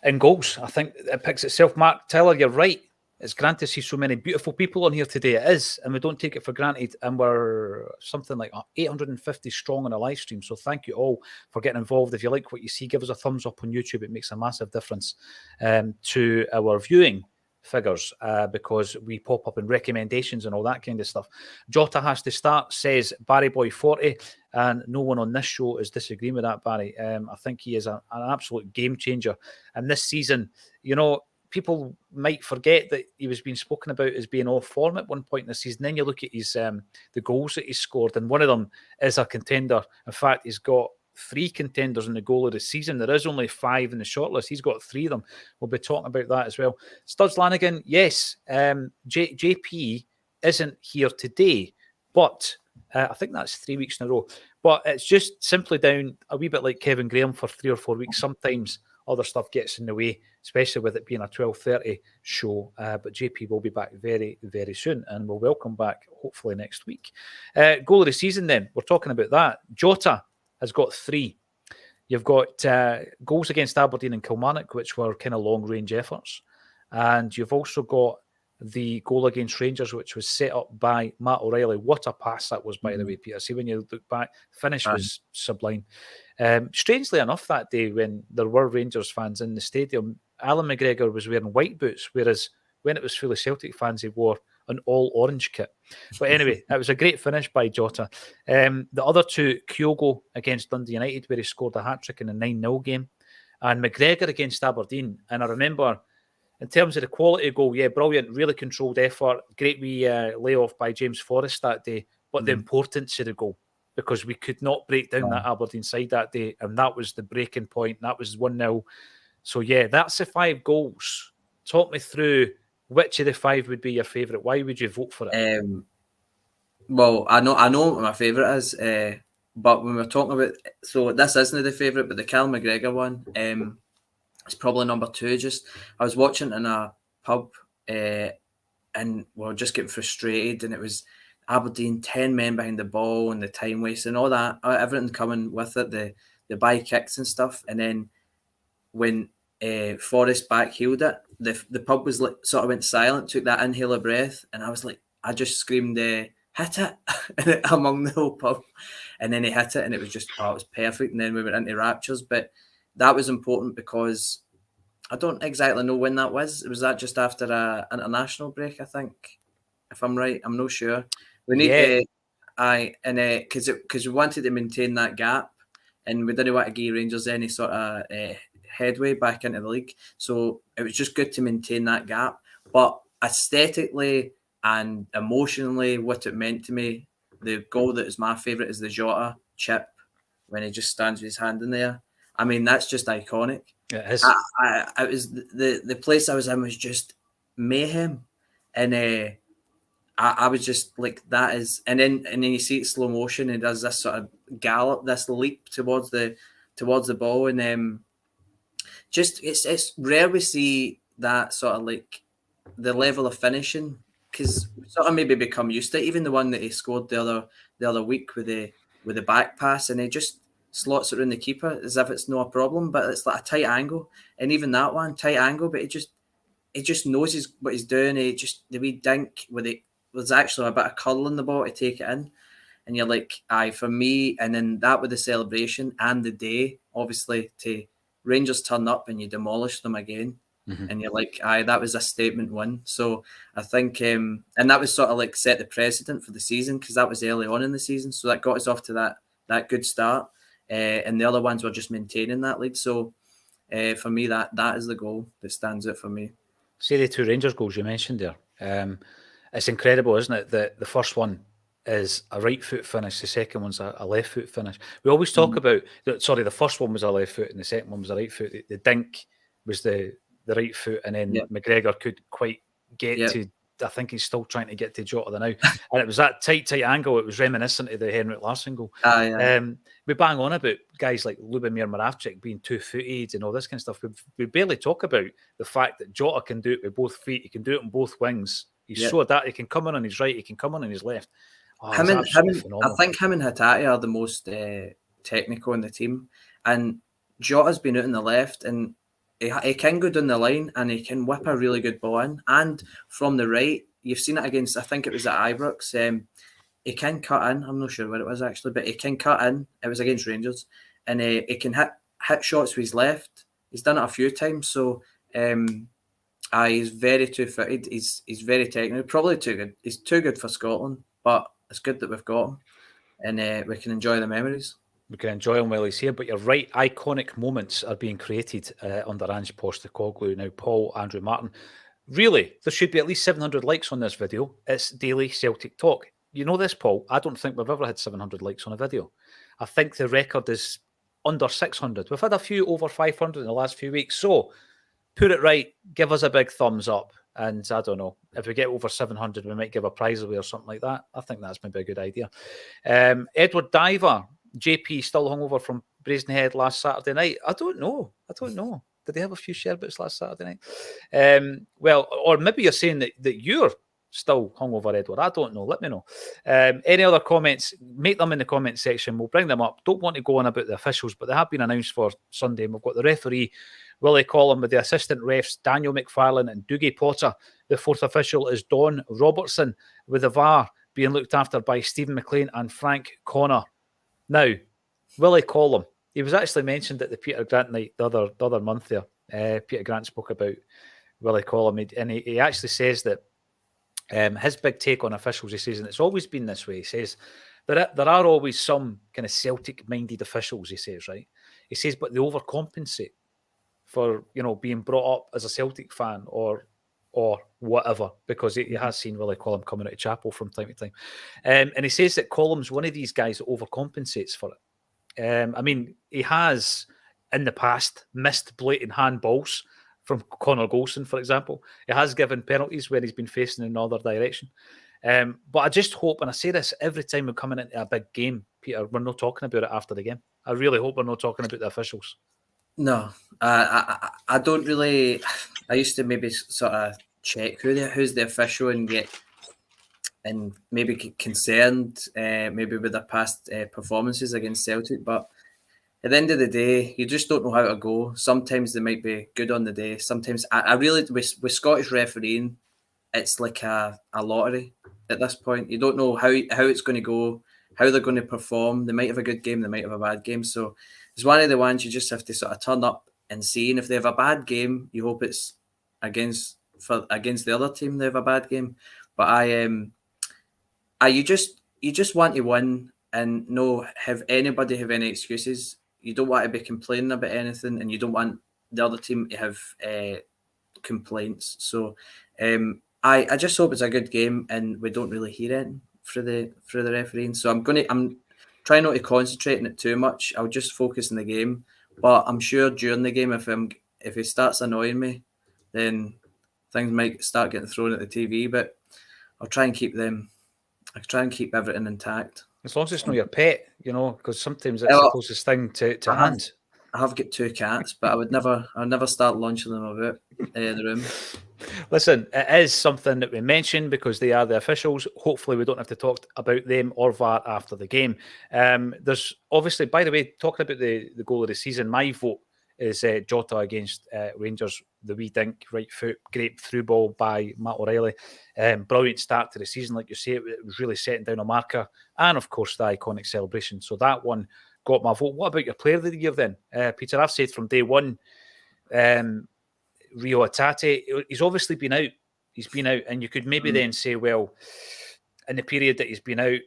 A: And goals, I think it picks itself. Mark, Tyler, you're right. It's grand to see so many beautiful people on here today. It is, and we don't take it for granted. And we're something like 850 strong on a live stream. So thank you all for getting involved. If you like what you see, give us a thumbs up on YouTube. It makes a massive difference to our viewing figures, because we pop up in recommendations and all that kind of stuff. Jota has to start, says Barry Boy 40, and no one on this show is disagreeing with that, Barry. I think he is an absolute game changer. And this season, people might forget that he was being spoken about as being off form at one point in the season. Then you look at his the goals that he's scored, and one of them is a contender. In fact, he's got 3 contenders in the goal of the season. There is only 5 in the shortlist. He's got 3 of them. We'll be talking about that as well. Studs Lanigan, yes, JP isn't here today, but I think that's 3 weeks in a row. But it's just simply down a wee bit like Kevin Graham for 3 or 4 weeks. Sometimes other stuff gets in the way, especially with it being a 12:30 show. But JP will be back very, very soon, and we'll welcome back hopefully next week. Goal of the season then. We're talking about that. Jota has got 3. You've got goals against Aberdeen and Kilmarnock, which were kind of long-range efforts. And you've also got the goal against Rangers, which was set up by Matt O'Reilly. What a pass that was, by the way, Peter. See, when you look back, finish was sublime. Strangely enough, that day when there were Rangers fans in the stadium, Alan McGregor was wearing white boots, whereas when it was full of Celtic fans, he wore an all-orange kit. But anyway, it was a great finish by Jota. The other 2, Kyogo against Dundee United, where he scored a hat-trick in a 9-0 game, and McGregor against Aberdeen. And I remember, in terms of the quality goal, yeah, brilliant, really controlled effort, great wee layoff by James Forrest that day, but the importance of the goal, because we could not break down that Aberdeen side that day, and that was the breaking point. That was 1-0. So yeah, that's the 5 goals. Talk me through which of the 5 would be your favourite. Why would you vote for it?
B: Well, I know what my favourite is, but when we're talking about, so this isn't the favourite, but the Cal McGregor one, it's probably number 2. Just I was watching in a pub, and we were just getting frustrated, and it was Aberdeen 10 men behind the ball and the time waste and all that, everything coming with it, the by kicks and stuff, and then when Forrest backheeled it, the pub was like, sort of went silent, took that inhale of breath, and I was like, I just screamed, hit it among the whole pub, and then he hit it, and it was just, it was perfect, and then we went into raptures. But that was important because I don't exactly know when that was. Was that just after an international break, I think, if I'm right? I'm not sure. We need because we wanted to maintain that gap, and we didn't want to give Rangers any sort of headway back into the league. So it was just good to maintain that gap. But aesthetically and emotionally, what it meant to me, the goal that is my favourite is the Jota chip when he just stands with his hand in there. I mean, that's just iconic.
A: It is.
B: It was the place I was in was just mayhem, and I was just like, that is, and then you see it slow motion, and does this sort of gallop, this leap towards the ball, and just it's rare we see that sort of like the level of finishing, because we sort of maybe become used to it. Even the one that he scored the other week with the back pass, and he just slots it around the keeper as if it's no problem, but it's like a tight angle, and even that one tight angle, but he just knows what he's doing. He just, the wee dink with it, there's actually a bit of curl in the ball to take it in, and you're like, aye, for me. And then that with the celebration and the day, obviously, to Rangers turn up and you demolish them again, and you're like, aye, that was a statement win. So I think, and that was sort of like set the precedent for the season, because that was early on in the season, so that got us off to that good start, and the other ones were just maintaining that lead. So for me, that is the goal that stands out for me.
A: See the 2 Rangers goals you mentioned there. It's incredible, isn't it? The first one is a right foot finish. The second one's a left foot finish. We always talk about, sorry, the first one was a left foot and the second one was a right foot. The dink was the right foot, and then McGregor could quite get to, I think he's still trying to get to Jota now. And it was that tight angle. It was reminiscent of the Henrik Larsson goal. We bang on about guys like Lubomir Moravcik being 2-footed and all this kind of stuff. We barely talk about the fact that Jota can do it with both feet. He can do it on both wings. He's so that he can come in on his right, he can come in on his left. I think him and Hatate are the most technical in the team. And Jota's been out on the left, and he can go down the line, and he can whip a really good ball in. And from the right, you've seen it against, I think it was at Ibrox, he can cut in. I'm not sure where it was actually, but he can cut in. It was against Rangers, and he can hit shots with his left. He's done it a few times. So he's very 2-footed. He's very technical. Probably too good. He's too good for Scotland, but it's good that we've got him, and we can enjoy the memories. We can enjoy him while he's here. But you're right, iconic moments are being created under Ange Postecoglou. Now, Paul, Andrew, Martin, really, there should be at least 700 likes on this video. It's daily Celtic talk. You know this, Paul? I don't think we've ever had 700 likes on a video. I think the record is under 600. We've had a few over 500 in the last few weeks. So put it right. Give us a big thumbs up. And I don't know, if we get over 700, we might give a prize away or something like that. I think that's maybe a good idea. Edward Diver, JP still hungover from Brazenhead last Saturday night. I don't know. Did they have a few sherbets last Saturday night? Well, or maybe you're saying that you're still hungover, Edward. I don't know. Let me know. Any other comments? Make them in the comment section. We'll bring them up. Don't want to go on about the officials, but they have been announced for Sunday. We've got the referee, Willie Collum, with the assistant refs, Daniel McFarlane and Doogie Potter. The fourth official is Don Robertson, with the VAR being looked after by Stephen McLean and Frank Connor. Now, Willie Collum, he was actually mentioned at the Peter Grant night the other month there. Peter Grant spoke about Willie Collum, and he actually says that his big take on officials, he says, and it's always been this way, he says, there are always some kind of Celtic-minded officials, he says, right? He says, but they overcompensate for, being brought up as a Celtic fan or whatever, because he has seen Willie Collum coming out of chapel from time to time. And he says that Collum's one of these guys that overcompensates for it. I mean, he has, in the past, missed blatant handballs from Connor Golson, for example. He has given penalties when he's been facing in another direction. But I just hope, and I say this every time we're coming into a big game, Peter, we're not talking about it after the game. I really hope we're not talking about the officials.
B: No, I don't really. I used to maybe sort of check who's the official and maybe concerned maybe with their past performances against Celtic. But at the end of the day, you just don't know how to go. Sometimes they might be good on the day. Sometimes I really, with Scottish refereeing, it's like a lottery at this point. You don't know how it's going to go, how they're going to perform. They might have a good game, they might have a bad game. So it's one of the ones you just have to sort of turn up and see. And if they have a bad game, you hope it's against the other team they have a bad game. But you just want to win and not have anybody have any excuses. You don't want to be complaining about anything, and you don't want the other team to have complaints. So I just hope it's a good game and we don't really hear anything through the refereeing. So I'm trying not to concentrate on it too much. I'll just focus on the game. But I'm sure during the game, if he starts annoying me, then things might start getting thrown at the TV. But I'll try and keep everything intact.
A: As long as it's not your pet, because sometimes it's the closest thing to hand.
B: I have got 2 cats, but I'll never start launching them about the room.
A: Listen, it is something that we mentioned because they are the officials. Hopefully we don't have to talk about them or VAR after the game. There's obviously, by the way, talking about the goal of the season, my vote is Jota against Rangers, the wee dink, right foot, great through ball by Matt O'Reilly. Brilliant start to the season, like you say, it was really setting down a marker. And of course, the iconic celebration. So that one got my vote. What about your player of the year then? Peter, I've said from day one, Rio Hatate, he's obviously been out. He's been out, and you could maybe then say, well, in the period that he's been out,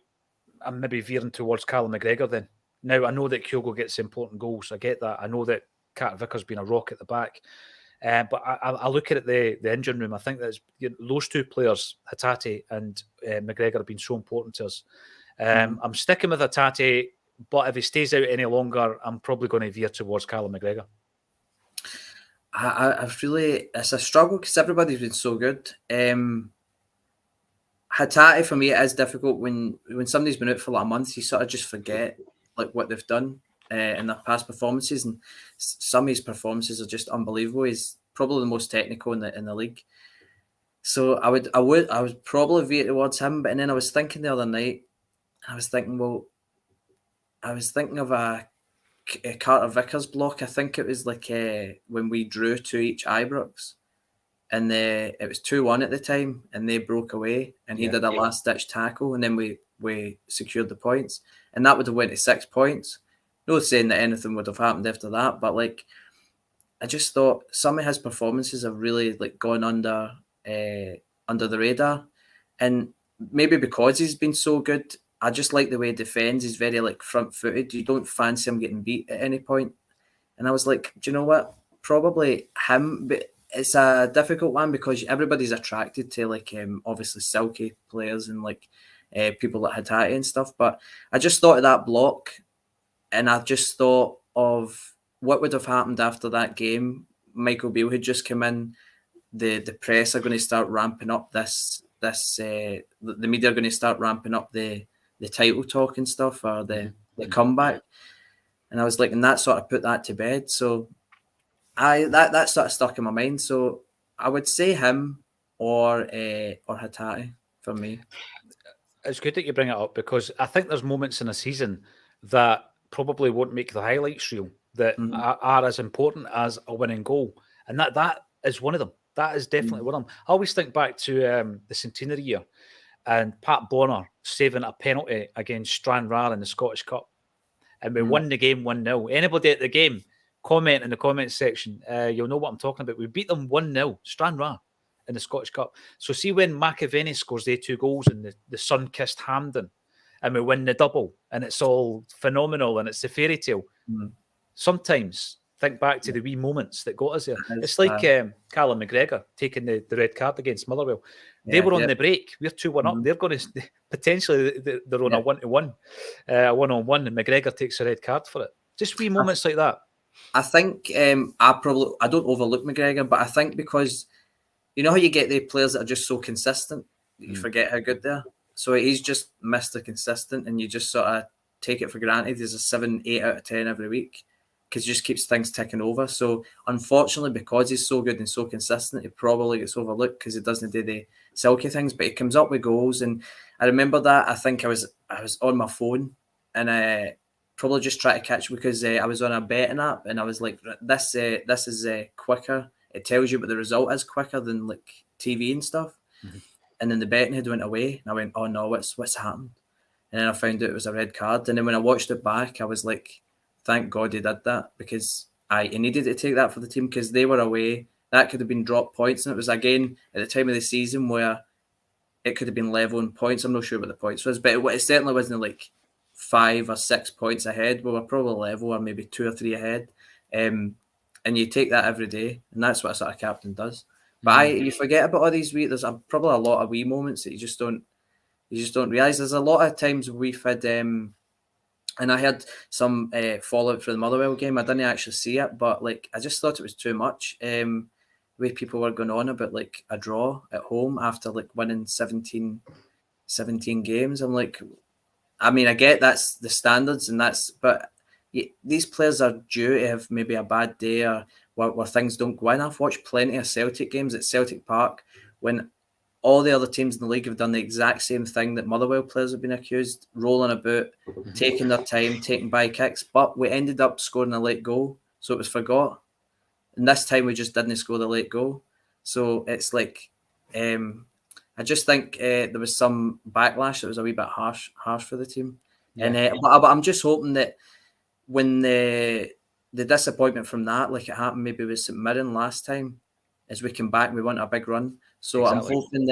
A: I'm maybe veering towards Callum McGregor then. Now, I know that Kyogo gets important goals. I get that. I know that Carter Vickers been a rock at the back. But I look at the engine room. I think that those two players, Hatate and McGregor, have been so important to us. I'm sticking with Hatate, but if he stays out any longer, I'm probably going to veer towards Callum McGregor.
B: It's a struggle because everybody's been so good. Hatate, for me, it is difficult when somebody's been out for like a month, you sort of just forget like what they've done in their past performances, and some of his performances are just unbelievable. He's probably the most technical in the league. So I would probably veer towards him, but then I was thinking the other night, I was thinking of a Carter Vickers block. I think it was like when we drew 2 each Ibrox, and it was 2-1 at the time, and they broke away, and he did a last ditch tackle, and then we secured the points, and that would have went to 6 points. No saying that anything would have happened after that, but like I just thought some of his performances have really like gone under the radar, and maybe because he's been so good, I just like the way he defends. He's very like front-footed. You don't fancy him getting beat at any point. And I was like, do you know what? Probably him, but it's a difficult one because everybody's attracted to like obviously silky players and like people like Hatate and stuff. But I just thought of that block, and I just thought of what would have happened after that game. Michael Beale had just come in. the press are going to start ramping up the media are going to start ramping up the title talk and stuff, or the comeback. And I was like, and that sort of put that to bed. So that sort of stuck in my mind. So I would say him or Hatate for me.
A: It's good that you bring it up, because I think there's moments in a season that probably won't make the highlights reel that are as important as a winning goal, and that is one of them. That is definitely one of them. I always think back to the centenary year and Pat Bonner saving a penalty against Stranraer in the Scottish Cup, and we won the game 1-0. Anybody at the game, comment in the comments section. You'll know what I'm talking about. We beat them 1-0, Stranraer, in the Scottish Cup. So see when McAvenny scores the 2 goals in the sun-kissed Hampden, and we win the double, and it's all phenomenal, and it's a fairy tale. Sometimes think back to the wee moments that got us there. It's like Callum McGregor taking the red card against Motherwell. They were on the break. We're 2-1 up. They're going to potentially they're on a 1-1, a 1-on-1, and McGregor takes a red card for it. Just wee moments like that.
B: I think I don't overlook McGregor, but I think because you know how you get the players that are just so consistent that you forget how good they are. So he's just Mr. Consistent, and you just sort of take it for granted. There's a 7, 8 out of 10 every week, because he just keeps things ticking over. So unfortunately, because he's so good and so consistent, he probably gets overlooked because he doesn't do the silky things, but he comes up with goals. And I remember that. I think I was on my phone, and I probably just try to catch, because I was on a betting app, and I was like, this is quicker. It tells you what the result is quicker than like TV and stuff. And then the betting had went away, and I went, oh no, what's happened? And then I found out it was a red card. And then when I watched it back, I was like, thank God he did that, because he needed to take that for the team, because they were away. That could have been dropped points, and it was again at the time of the season where it could have been level in points. I'm not sure what the points was, but it certainly wasn't like 5 or 6 points ahead. We were probably level, or maybe 2 or 3 ahead. And you take that every day, and that's what a sort of captain does. But you forget about all these there's probably a lot of wee moments that you just don't realise. There's a lot of times we've had, and I had some fallout for the Motherwell game. I didn't actually see it, but like I just thought it was too much. The way people were going on about like a draw at home after like winning 17 games. I'm like, I mean, I get that's the standards, but these players are due to have maybe a bad day, or where things don't go in. I've watched plenty of Celtic games at Celtic Park when all the other teams in the league have done the exact same thing that Motherwell players have been accused, rolling about, taking their time, taking by kicks, but we ended up scoring a late goal, so it was forgot. And this time we just didn't score the late goal. So it's like, I just think there was some backlash that was a wee bit harsh for the team. Yeah. But I'm just hoping that when the disappointment from that, like it happened maybe with St Mirren last time, as we come back, we want a big run. So exactly. I'm hoping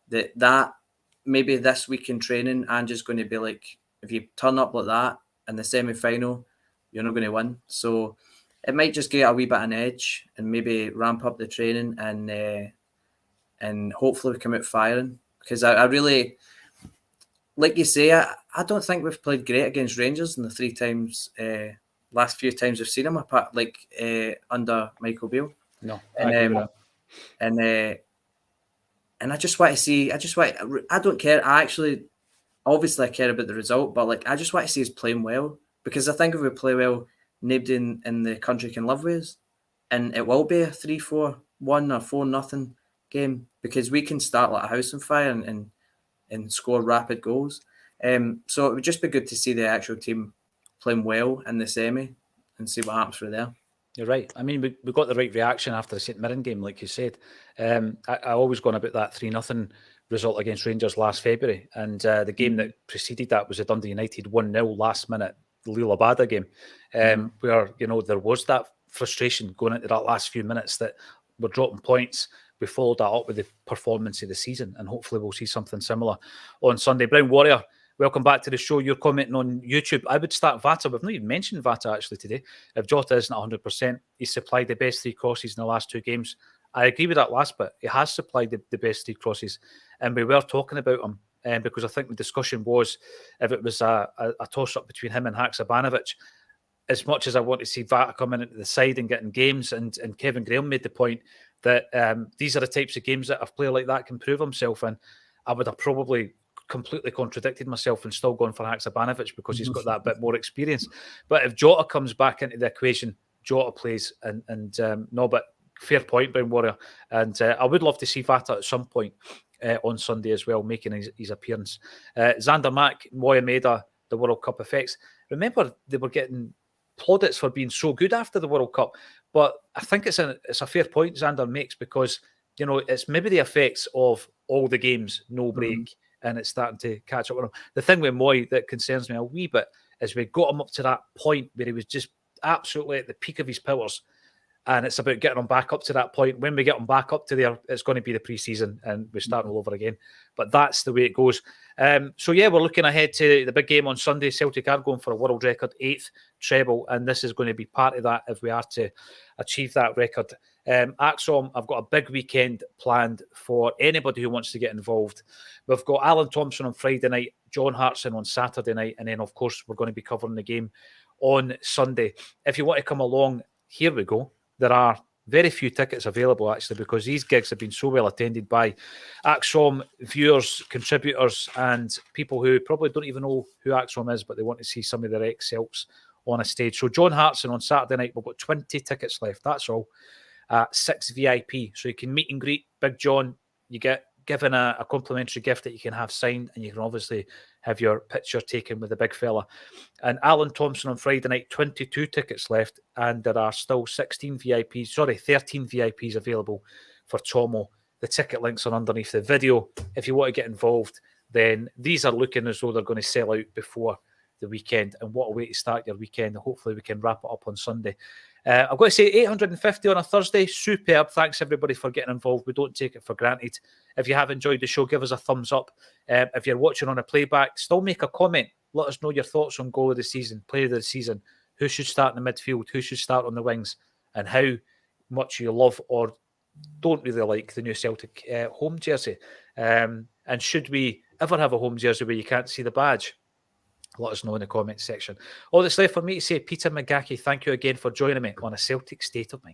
B: that that maybe this week in training, Ange is going to be like, if you turn up like that in the semi-final, you're not going to win. So it might just get a wee bit of an edge, and maybe ramp up the training, and hopefully we come out firing. Because I really, like you say, I don't think we've played great against Rangers in the last few times we've seen them, apart like under Michael Beale.
A: No,
B: and I just want to see. I don't care. Obviously I care about the result, but like I just want to see us playing well, because I think if we play well, nobody in the country can live with us, and it will be a 3-4-1 or 4-0 game, because we can start like a house on fire and score rapid goals. So it would just be good to see the actual team playing well in the semi and see what happens from there.
A: You're right. I mean, we got the right reaction after the St Mirren game, like you said. I always gone about that 3-0 result against Rangers last February, and the game that preceded that was the Dundee United 1-0 last minute Lille Abada game, where there was that frustration going into that last few minutes that we're dropping points. We followed that up with the performance of the season, and hopefully we'll see something similar on Sunday. Brown Warrior, welcome back to the show. You're commenting on YouTube. I would start Vata. We've not even mentioned Vata actually today. If Jota isn't 100%, he's supplied the best 3 crosses in the last 2 games. I agree with that last bit. He has supplied the best 3 crosses, and we were talking about him because I think the discussion was if it was a toss-up between him and Haksabanovic. As much as I want to see Vata coming into the side and getting games, and Kevin Graham made the point that these are the types of games that a player like that can prove himself in. I would have probably completely contradicted myself and still gone for Haksabanovic because he's got that bit more experience. But if Jota comes back into the equation, Jota plays, and no, but fair point, Brown Warrior. And I would love to see Vata at some point on Sunday as well, making his appearance. Xander Mack, Moyameda, the World Cup effects. Remember, they were getting plaudits for being so good after the World Cup, but I think it's a fair point Xander makes, because it's maybe the effects of all the games, no break, and it's starting to catch up with him. The thing with Moy that concerns me a wee bit is we got him up to that point where he was just absolutely at the peak of his powers, and it's about getting him back up to that point. When we get him back up to there, it's going to be the pre-season and we're starting all over again. But that's the way it goes. So yeah, we're looking ahead to the big game on Sunday. Celtic are going for a world record 8th treble, and this is going to be part of that if we are to achieve that record. Acsom, I've got a big weekend planned for anybody who wants to get involved. We've got Alan Thompson on Friday night, John Hartson on Saturday night, and then of course we're going to be covering the game on Sunday. If you want to come along, here we go. There are very few tickets available, actually, because these gigs have been so well attended by Acsom viewers, contributors, and people who probably don't even know who Acsom is, but they want to see some of their ex-Celts on a stage. So John Hartson on Saturday night, we've got 20 tickets left, that's all. 6 VIP, so you can meet and greet Big John. You get given a complimentary gift that you can have signed, and you can obviously have your picture taken with the big fella. And Alan Thompson on Friday night, 22 tickets left, and there are still 13 VIPs available for Tomo. The ticket links are underneath the video. If you want to get involved, then these are looking as though they're going to sell out before the weekend, and what a way to start your weekend. Hopefully we can wrap it up on Sunday. I've got to say, 850 on a Thursday, superb. Thanks everybody for getting involved. We don't take it for granted. If you have enjoyed the show, give us a thumbs up. If you're watching on a playback, still make a comment. Let us know your thoughts on goal of the season, player of the season, who should start in the midfield, who should start on the wings, and how much you love or don't really like the new Celtic home jersey. And should we ever have a home jersey where you can't see the badge? Let us know in the comments section. All that's left for me to say, Peter McGackie, thank you again for joining me on A Celtic State of Mind.